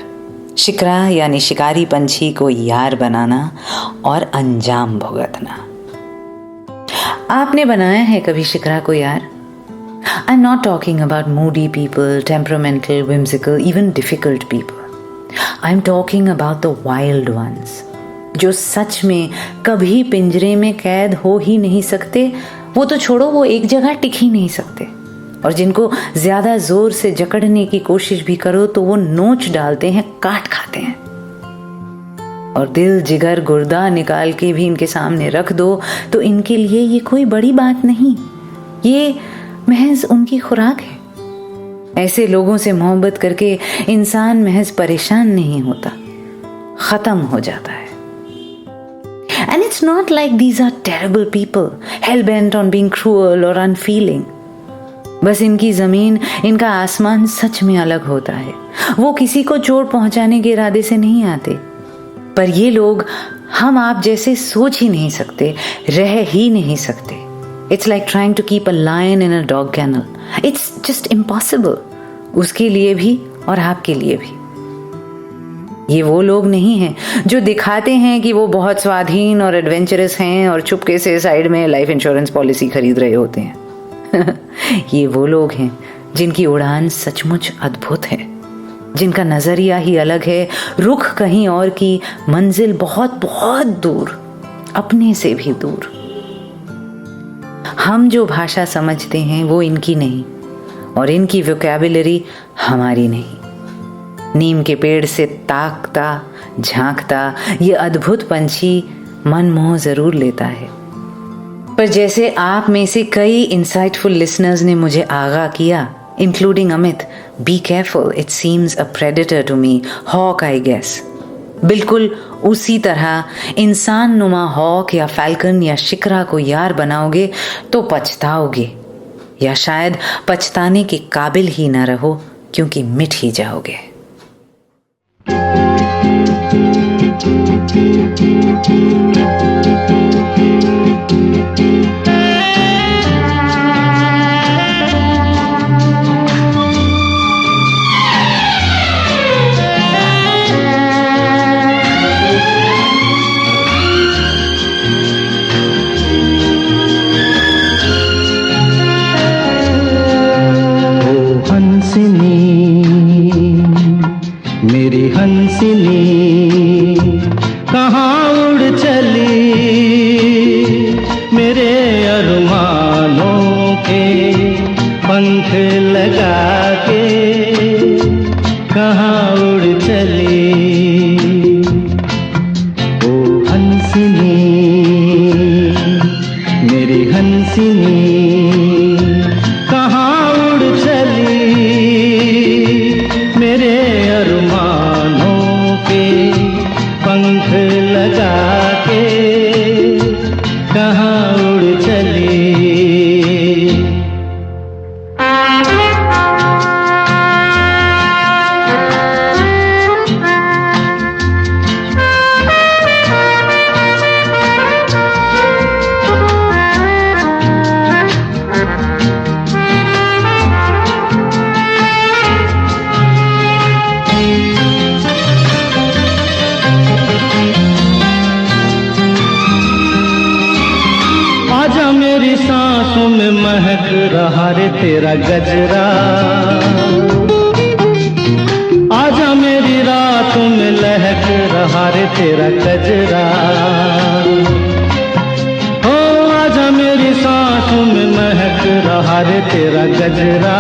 Speaker 2: शिकरा यानी शिकारी पंछी को यार बनाना और अंजाम भुगतना। आपने बनाया है कभी शिकरा को यार? I'm not talking about moody people, temperamental, whimsical, even difficult people. I'm talking about the wild ones, जो सच में कभी पिंजरे में कैद हो ही नहीं सकते। वो तो छोड़ो, वो एक जगह टिक ही नहीं सकते, और जिनको ज्यादा जोर से जकड़ने की कोशिश भी करो तो वो नोच डालते हैं, काट खाते हैं। और दिल जिगर गुर्दा निकाल के भी इनके सामने रख दो तो इनके लिए ये कोई बड़ी बात नहीं, ये महज उनकी खुराक है। ऐसे लोगों से मोहब्बत करके इंसान महज परेशान नहीं होता, खत्म हो जाता है। And it's not like these are terrible people, hell-bent on being cruel or unfeeling. बस इनकी जमीन, इनका आसमान सच में अलग होता है। वो किसी को चोट पहुंचाने के इरादे से नहीं आते, पर ये लोग हम आप जैसे सोच ही नहीं सकते, रह ही नहीं सकते। It's like trying to keep a lion in a dog kennel. It's just impossible. उसके लिए भी और आपके लिए भी। ये वो लोग नहीं हैं जो दिखाते हैं कि वो बहुत स्वाधीन और एडवेंचरस हैं और चुपके से साइड में लाइफ इंश्योरेंस पॉलिसी खरीद रहे होते हैं। ये वो लोग हैं जिनकी उड़ान सचमुच अद्भुत है, जिनका नजरिया ही अलग है, रुख कहीं और की, मंजिल बहुत बहुत दूर, अपने से भी दूर। हम जो भाषा समझते हैं वो इनकी नहीं, और इनकी वोकैबुलरी हमारी नहीं। नीम के पेड़ से ताकता झांकता ये अद्भुत पंछी मन मोह जरूर लेता है। पर जैसे आप में से कई इंसाइटफुल लिसनर्स ने मुझे आगाह किया, including Amit, be careful, it seems a predator to me, hawk I guess. बिल्कुल उसी तरह इंसान नुमा हॉक या फैल्कन या शिकरा को यार बनाओगे तो पछताओगे, या शायद पछताने के काबिल ही ना रहो क्योंकि मिट ही जाओगे।
Speaker 5: मेरी हंसिनी कहाँ उड़ चली, मेरे अरमानों के पंख लगा के कहाँ उड़ चली। ओ हंसिनी, मेरी हंसिनी कहाँ उड़ चली, मेरे अरमानों के पंख लगा के कहाँ उड़ चली। आजा मेरी सांसों में महक रहा रे तेरा गजरा, आजा मेरी रातों में लहक रहा रे तेरा गजरा। ओ आजा मेरी सांसों में महक रहा रे तेरा गजरा।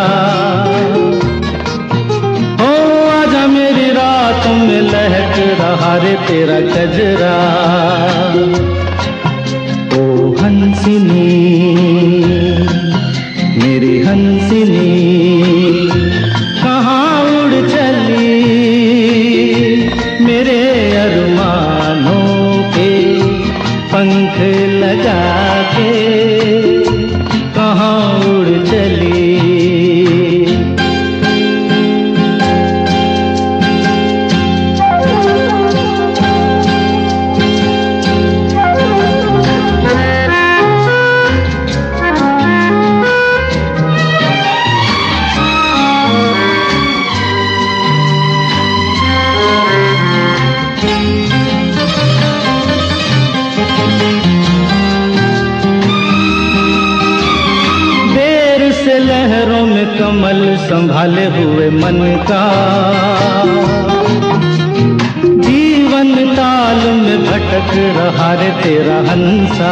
Speaker 5: ओ आजा मेरी रातों में लहक रहा रे तेरा गजरा। हंसिनी, मेरी हंसिनी कहाँ उड़ चली, मेरे अरमानों के पंख लगा के कहाँ उड़ चली। लहरों में कमल संभाले हुए मन का, जीवन ताल में भटक रहा रे तेरा हंसा।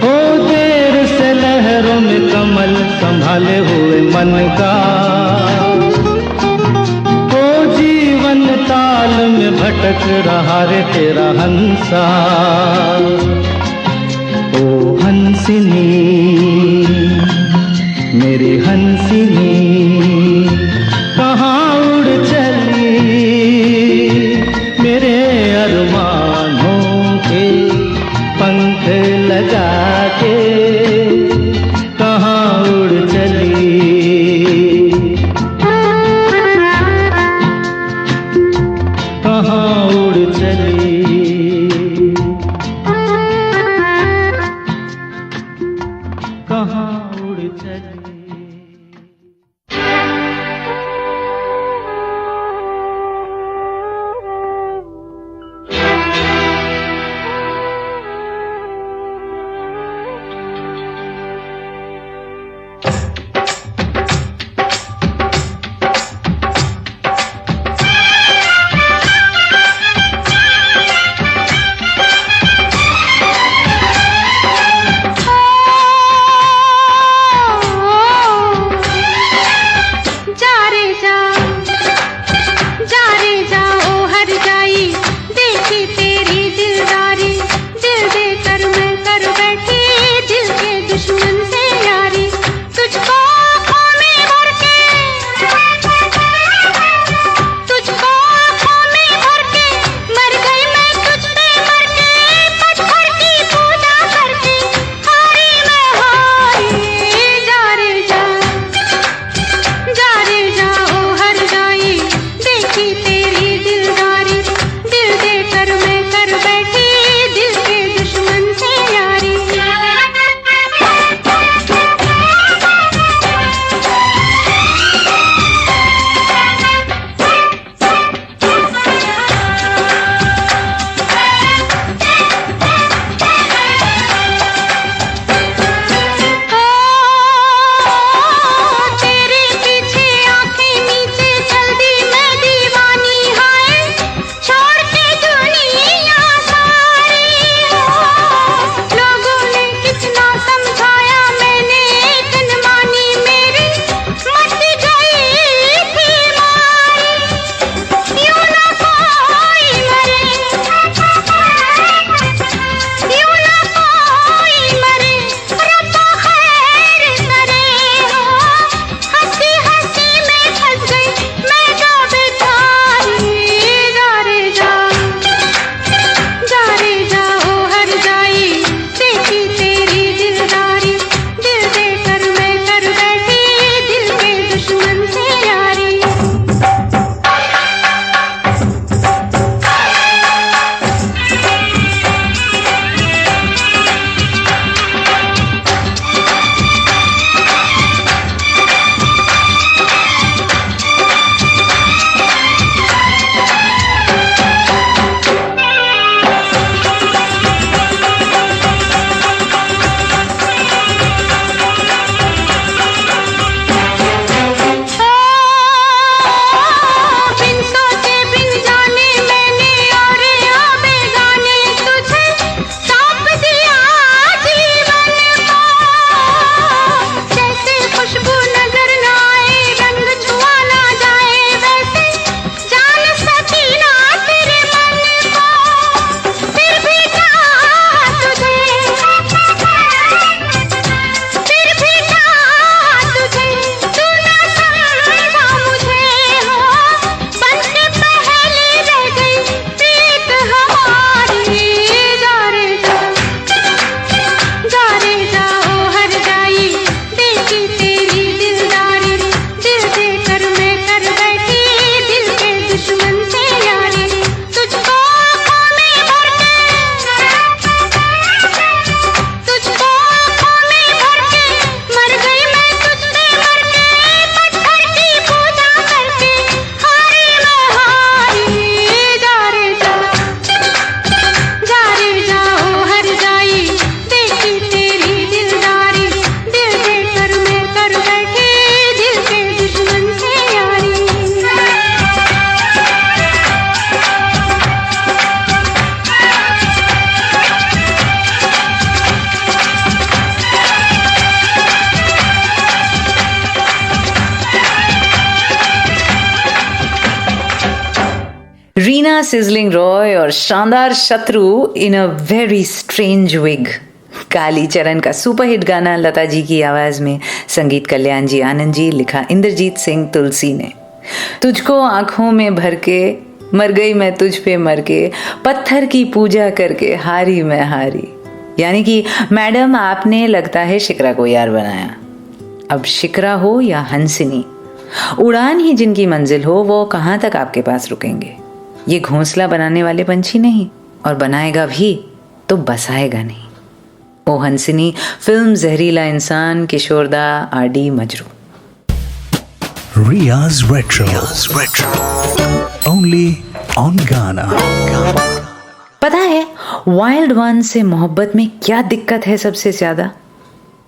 Speaker 5: ओ देर से लहरों में कमल संभाले हुए मन का, ओ जीवन ताल में भटक रहा रे तेरा हंसा। ओ हंसिनी, मेरी हंसिनी कहाँ उड़ चली, मेरे अरमानों के पंख लगा के कहाँ उड़ चली। कहाँ उड़ चली, कहाँ उड़ चली।
Speaker 2: सिजलिंग रॉय और शानदार शत्रु इन अ वेरी स्ट्रेंज विग। काली चरण का सुपरहिट गाना लता जी की आवाज में, संगीत कल्याण जी आनंद जी, लिखा इंद्रजीत सिंह तुलसी ने। तुझको आंखों में भर के मर गई मैं तुझ पे मर के, पत्थर की पूजा करके हारी मैं हारी। यानी कि मैडम आपने लगता है शिक्रा को यार बनाया। अब शिक्रा हो या हंसिनी, उड़ान ही जिनकी मंजिल हो वो कहाँ तक आपके पास रुकेंगे। ये घोंसला बनाने वाले पंछी नहीं, और बनाएगा भी तो बसाएगा नहीं। ओ हंसिनी, फिल्म जहरीला इंसान, किशोरदा, RD, Majrooh.
Speaker 1: Riya's Retro. Only on Ghana.
Speaker 2: पता है वाइल्ड वन से मोहब्बत में क्या दिक्कत है सबसे ज्यादा?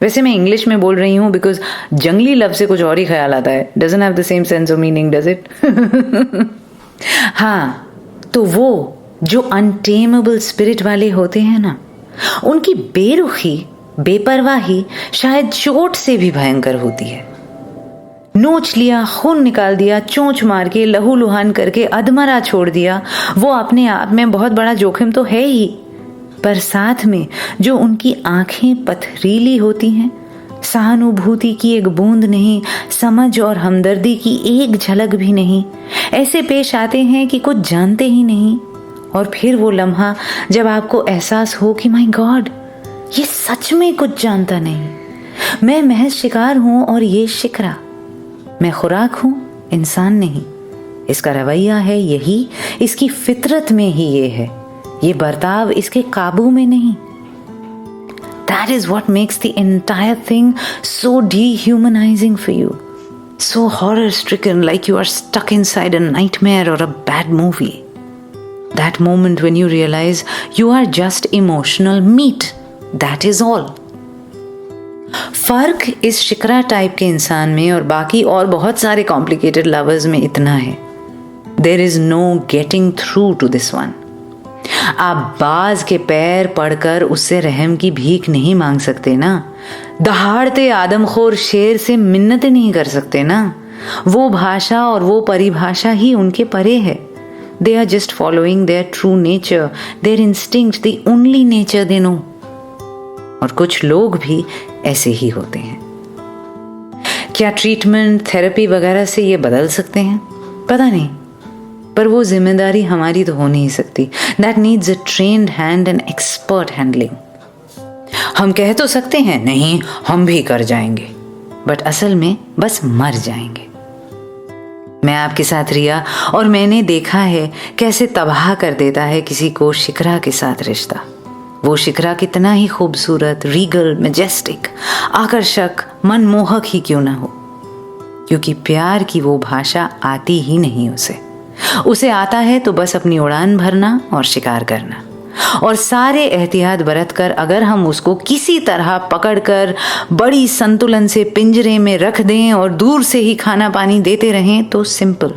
Speaker 2: वैसे मैं इंग्लिश में बोल रही हूँ बिकॉज जंगली लव से कुछ और ही ख्याल आता है। Doesn't have the same sense of meaning, does it? हाँ, तो वो जो अनटेमेबल स्पिरिट वाले होते हैं ना, उनकी बेरुखी, बेपरवाही शायद चोट से भी भयंकर होती है। नोच लिया, खून निकाल दिया, चोंच मार के, लहू लुहान करके अधमरा छोड़ दिया, वो अपने आप में बहुत बड़ा जोखिम तो है ही, पर साथ में जो उनकी आंखें पथरीली होती हैं, सहानुभूति की एक बूंद नहीं, समझ और हमदर्दी की एक झलक भी नहीं, ऐसे पेश आते हैं कि कुछ जानते ही नहीं। और फिर वो लम्हा जब आपको एहसास हो कि माय गॉड, ये सच में कुछ जानता नहीं, मैं महज शिकार हूं और ये शिकरा, मैं खुराक हूं, इंसान नहीं। इसका रवैया है यही, इसकी फितरत में ही ये है, ये बर्ताव इसके काबू में नहीं। That is what makes the entire thing so dehumanizing for you, so horror-stricken, like you are stuck inside a nightmare or a bad movie. That moment when you realize you are just emotional meat, that is all. फर्क इस shikra type के इंसान में और बाकी और बहुत सारे कॉम्प्लिकेटेड लवर्स में इतना है, there is no getting through to this one. आप बाज के पैर पड़कर उससे रहम की भीख नहीं मांग सकते ना, दहाड़ते आदमखोर शेर से मिन्नतें नहीं कर सकते ना। वो भाषा और वो परिभाषा ही उनके परे है। They are just following their true nature, their instinct, the only nature they know. और कुछ लोग भी ऐसे ही होते हैं। क्या ट्रीटमेंट, थेरेपी वगैरह से ये बदल सकते हैं? पता नहीं, पर वो जिम्मेदारी हमारी तो हो नहीं सकती। That needs a trained hand and expert handling. हम कह तो सकते हैं नहीं हम भी कर जाएंगे, बट असल में बस मर जाएंगे। मैं आपके साथ रिया, और मैंने देखा है कैसे तबाह कर देता है किसी को शिकरा के साथ रिश्ता। वो शिकरा कितना ही खूबसूरत, रीगल, मैजेस्टिक, आकर्षक, मनमोहक ही क्यों ना हो, क्योंकि प्यार की वो भाषा आती ही नहीं उसे आता है तो बस अपनी उड़ान भरना और शिकार करना। और सारे एहतियात बरत कर अगर हम उसको किसी तरह पकड़कर बड़ी संतुलन से पिंजरे में रख दें और दूर से ही खाना पानी देते रहें तो सिंपल,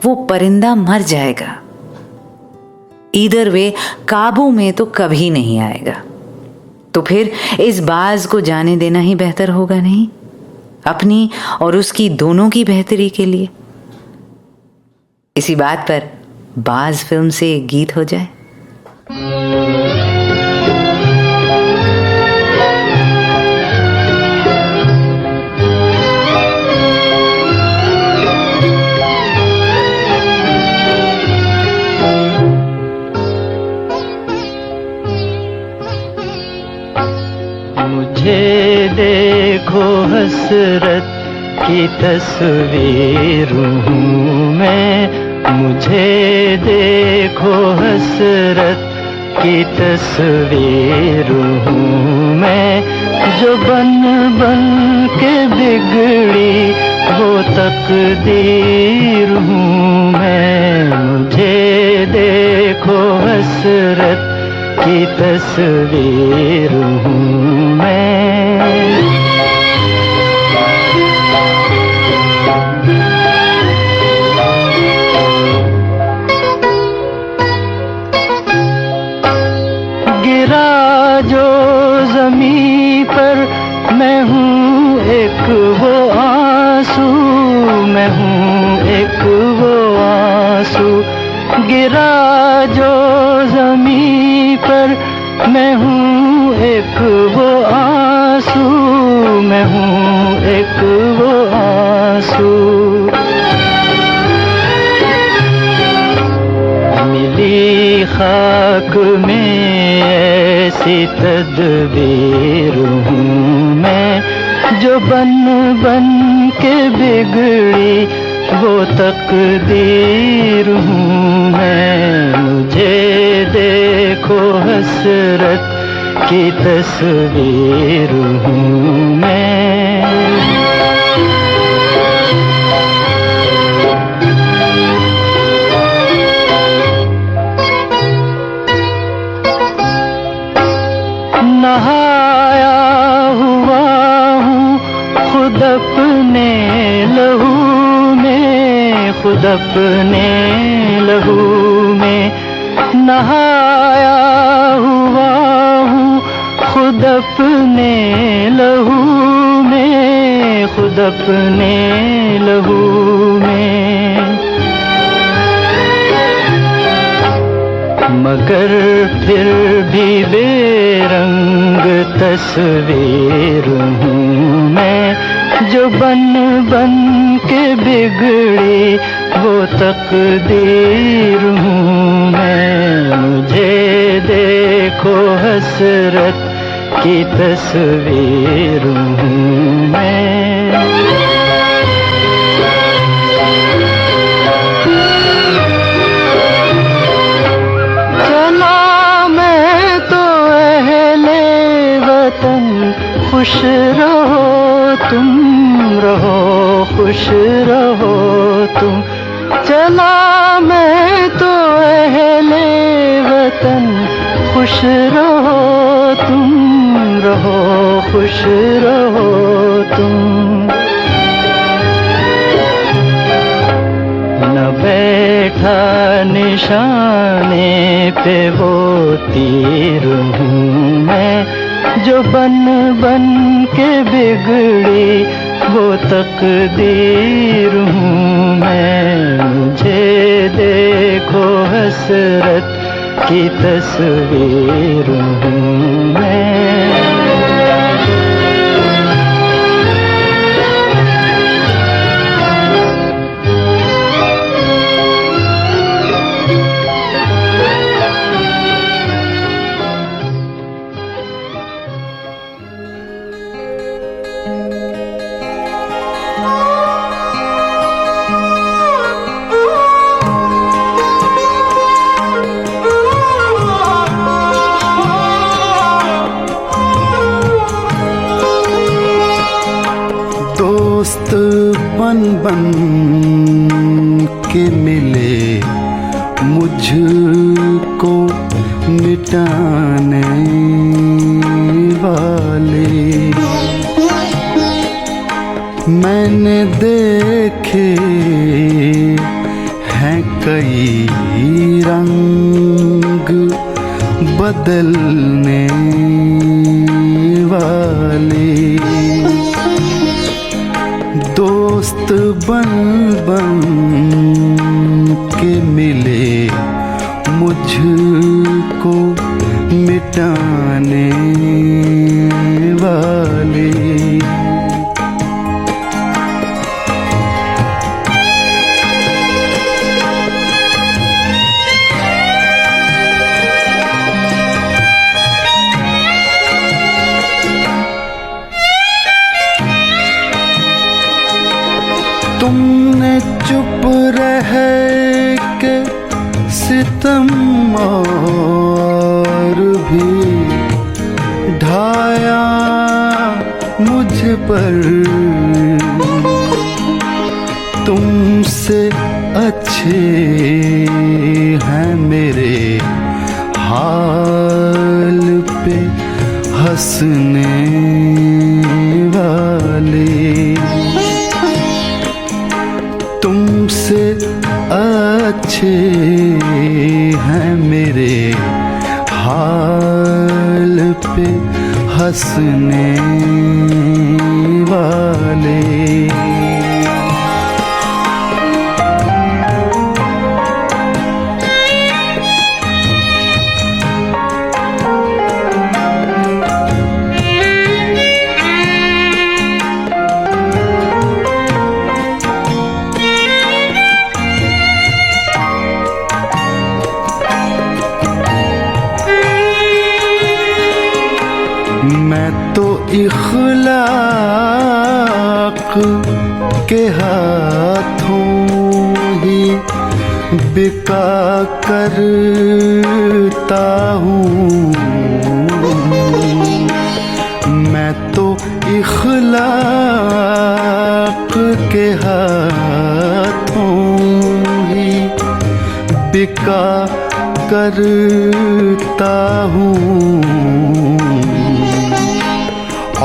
Speaker 2: वो परिंदा मर जाएगा। ईदर वे काबू में तो कभी नहीं आएगा। तो फिर इस बाज को जाने देना ही बेहतर होगा, नहीं? अपनी और उसकी दोनों की बेहतरी के लिए। इसी बात पर बाज फिल्म से एक गीत हो जाए।
Speaker 5: मुझे देखो हसरत की तस्वीर हूँ मैं, मुझे देखो हसरत की तस्वीर हूँ मैं, जो बन बन के बिगड़ी वो तकदीर हूँ मैं। मुझे देखो हसरत की तस्वीर हूँ मैं। गिरा जो ज़मीं पर मैं हूँ एक वो आंसू, मैं हूँ एक वो आंसू
Speaker 4: गिरा जो जमीन पर, मैं हूँ एक वो आंसू, मैं हूँ एक वो आंसू। मिली खाक में ऐसी तदबीर हूँ मैं, जो बन बन के बिगड़ी वो तकदीर हूँ मैं। मुझे देखो हसरत की तस्वीर हूँ मैं। नहाया हुआ हूँ खुद अपने लहू में, खुद अपने लहू में। नहाया हुआ हूँ खुद अपने लहू में, खुद अपने लहू में। मगर फिर भी बेरंग तस्वीर हूँ मैं, जो बन बन के बिगड़ी वो तकदीर हूँ मैं। मुझे देखो हसरत की तस्वीर हूँ मैं। खुश रहो तुम, रहो खुश रहो तुम। चला मैं तो अहले वतन, खुश रहो तुम, रहो खुश रहो तुम। न बैठा निशाने पे वो तीर हूँ मैं, जो बन बन के बिगड़ी वो तकदीर हूँ मैं। मुझे देखो हसरत की तस्वीर हूँ मैं।
Speaker 6: दोस्त बन बन के मिले मुझको मिटाने वाले। मैंने देखे हैं कई रंग बदलने वाले। दोस्त बन बन के मिले मुझको मिटाने वाले। तुमने चुप रह के सितम और भी ढाया मुझ पर। तुमसे अच्छे हैं मेरे हाल पे हंसने वाले। तुमसे अच्छे हैं मेरे हाल पे हंसने वाले। मैं तो इखलाक के हाथों ही बिका करता हूँ। मैं तो इखलाक के हाथों ही बिका करता हूँ।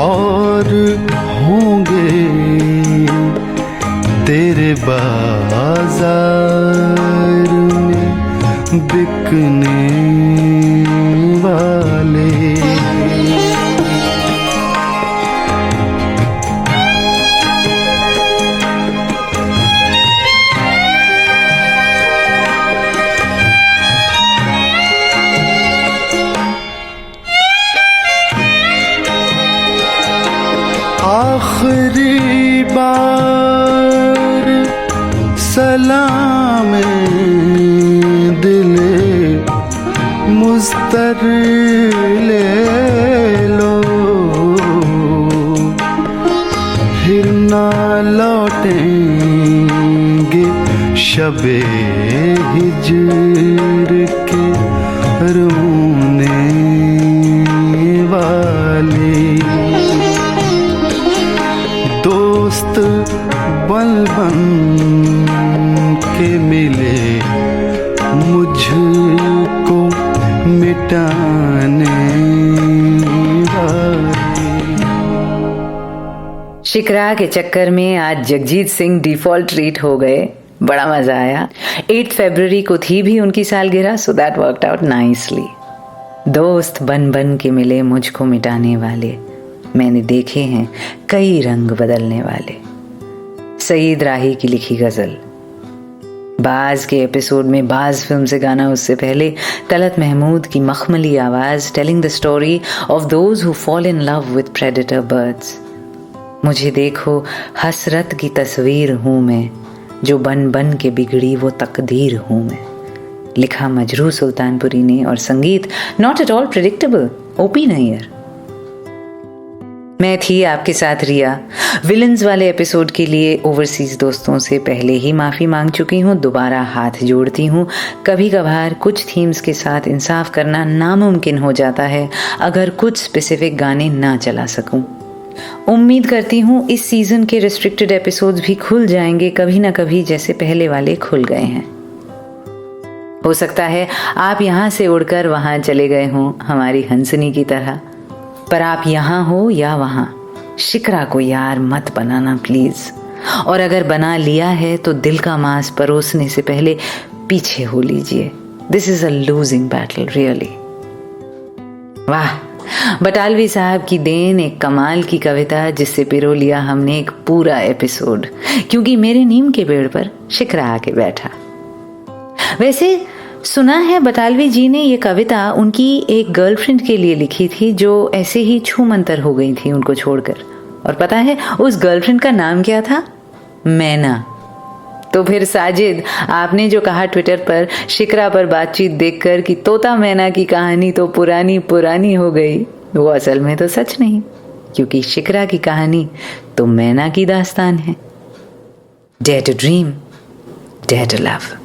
Speaker 6: और होंगे तेरे बाजार में बिकने वाले। आखिरी बार सलाम दिले मुस्तर ले लो, फिर ना लौटेंगे शबे हिज्र के रोने वाले। दोस्त बन बन के मिले मुझको मिटाने वाले।
Speaker 2: शिकरा के चक्कर में आज जगजीत सिंह डिफॉल्ट ट्रीट हो गए। बड़ा मजा आया। 8 फरवरी को थी भी उनकी सालगिरह, so that worked out nicely. दोस्त बन बन के मिले मुझको मिटाने वाले, मैंने देखे हैं कई रंग बदलने वाले। सईद राही की लिखी गजल। बाज के एपिसोड में बाज फिल्म से गाना, उससे पहले तलत महमूद की मखमली आवाज telling the story of those who fall in love with predator birds. मुझे देखो हसरत की तस्वीर हूँ मैं, जो बन बन के बिगड़ी वो तकदीर हूँ मैं। लिखा मजरू सुल्तानपुरी ने और संगीत not at all predictable, OP Nayyar. मैं थी आपके साथ रिया। विलन्स वाले एपिसोड के लिए ओवरसीज दोस्तों से पहले ही माफ़ी मांग चुकी हूँ, दोबारा हाथ जोड़ती हूँ। कभी कभार कुछ थीम्स के साथ इंसाफ करना नामुमकिन हो जाता है अगर कुछ स्पेसिफिक गाने ना चला सकूं। उम्मीद करती हूँ इस सीज़न के रिस्ट्रिक्टेड एपिसोड्स भी खुल जाएंगे कभी ना कभी, जैसे पहले वाले खुल गए हैं। हो सकता है आप यहाँ से उड़कर वहाँ चले गए हों हमारी हंसनी की तरह, पर आप यहाँ हो या वहाँ, शिकरा को यार मत बनाना प्लीज। और अगर बना लिया है तो दिल का मांस परोसने से पहले पीछे हो लीजिए। This is a losing battle really. वाह, बटालवी साहब की देन, एक कमाल की कविता जिससे पिरो लिया हमने एक पूरा एपिसोड, क्योंकि मेरे नीम के पेड़ पर शिकरा आके बैठा। वैसे सुना है बटालवी जी ने ये कविता उनकी एक गर्लफ्रेंड के लिए लिखी थी जो ऐसे ही छूमंतर हो गई थी उनको छोड़कर। और पता है उस गर्लफ्रेंड का नाम क्या था? मैना। तो फिर साजिद, आपने जो कहा ट्विटर पर शिकरा पर बातचीत देखकर कि तोता मैना की कहानी तो पुरानी पुरानी हो गई, वो असल में तो सच नहीं, क्योंकि शिकरा की कहानी तो मैना की दास्तान है। Dare to dream, dare to love.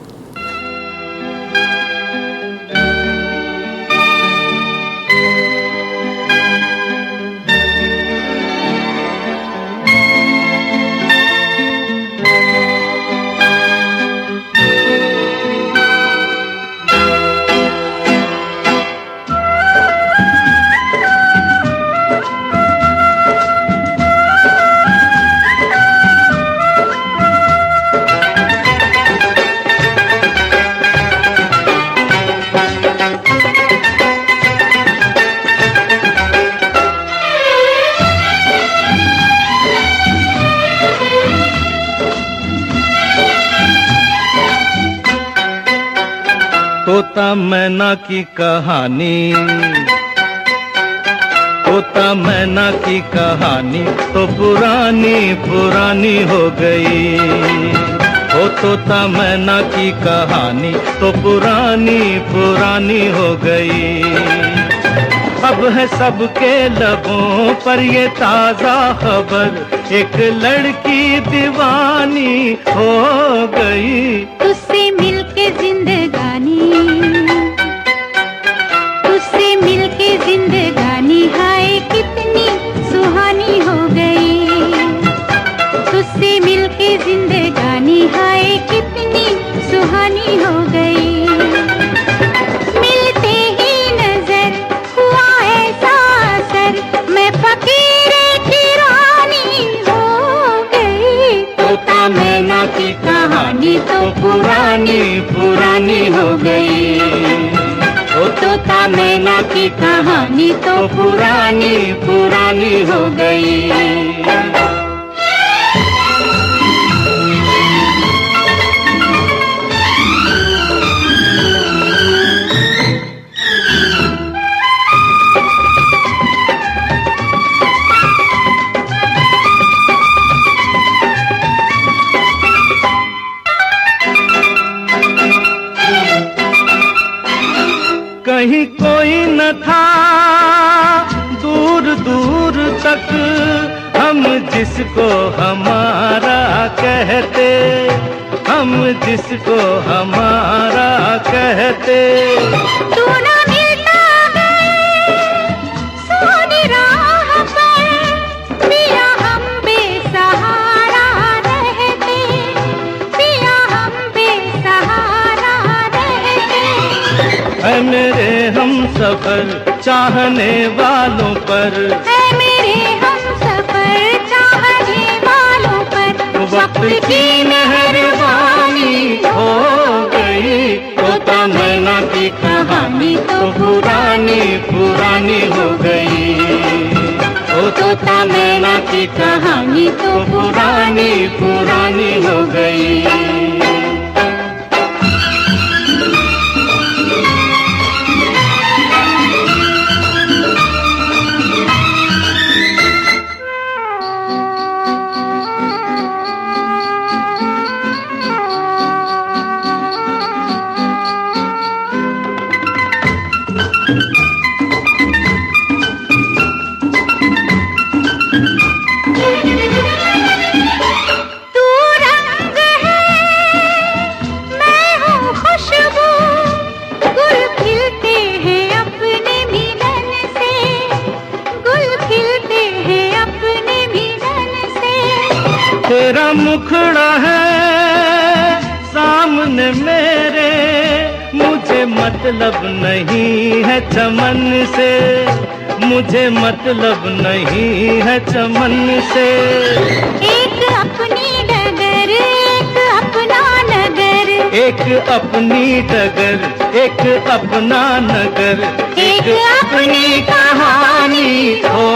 Speaker 3: तोता मैना की कहानी, तोता मैना की कहानी तो पुरानी पुरानी हो गई। ओ तोता मैना की कहानी तो पुरानी पुरानी हो गई। अब अब है सबके लबों पर ये ताजा खबर, एक लड़की दीवानी हो गई।
Speaker 7: तुझसे मिलके जिंदगानी, तुझसे मिलके जिंदगानी हाय कितनी सुहानी हो गई। तुझसे मिलके जिंदगानी हाय कितनी सुहानी हो गई। मिलते ही नजर हुआ ऐसा असर, मैं फकीरे की रानी हो गई। तोता मैना की कहानी तो पुरानी पुरानी हो गई। ओ तोता मैना की कहानी तो पुरानी पुरानी हो गई।
Speaker 3: कहीं कोई न था दूर दूर तक, हम जिसको हमारा कहते, हम जिसको हमारा कहते।
Speaker 7: तू ना मिलता है सोनी राह पर, पिया हम बेसहारा रहते, पिया हम बेसहारा रहते।
Speaker 3: है मेरे हम सफर चाहने वालों पर,
Speaker 7: है मेरे हम सफर चाहने वालों पर,
Speaker 3: वक्त की मेहरबानी हो गई। तोता मैना की कहानी तो पुरानी पुरानी हो गई। ओ तोता मैना की कहानी तो पुरानी पुरानी हो गई।
Speaker 7: तू रंग है मैं हूँ खुशबू, गुल खिलते हैं अपने मिलन से, गुल खिलते हैं अपने मिलन से।
Speaker 3: तेरा मुखड़ा है सामने मेरे, मुझे मतलब नहीं है चमन से, मुझे मतलब नहीं है चमन से।
Speaker 7: एक अपनी डगर एक अपना नगर,
Speaker 3: एक अपनी डगर एक अपना नगर,
Speaker 7: एक अपनी कहानी
Speaker 3: हो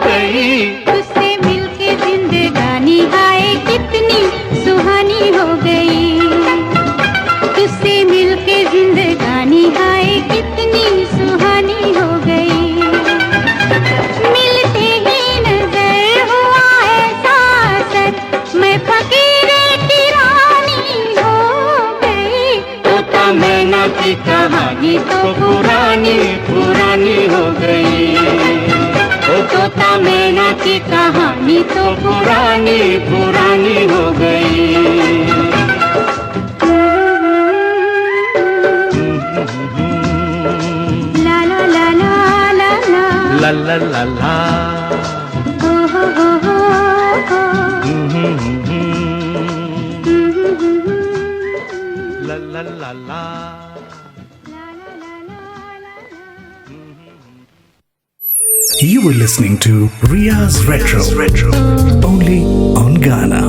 Speaker 3: गई।
Speaker 7: तुझसे मिलके जिंदगानी हाय कितनी सुहानी हो गई। तुझसे मिलके जिंदगानी हाय कितनी सुहानी हो गई। मिलते ही नजर हुआ ऐसा असर, मैं फकीरे की रानी हो गई।
Speaker 3: तोता मैना की कहानी तो पुरानी पुरानी हो गई। ओ तोता मैना की कहानी तो पुरानी पुरानी हो गई।
Speaker 7: ला ला ला ला ला ला
Speaker 3: ला ला ला ला,
Speaker 7: हो हो हो हो।
Speaker 3: ला ला ला ला।
Speaker 1: You were listening to Riya's Retro, only on Ghana.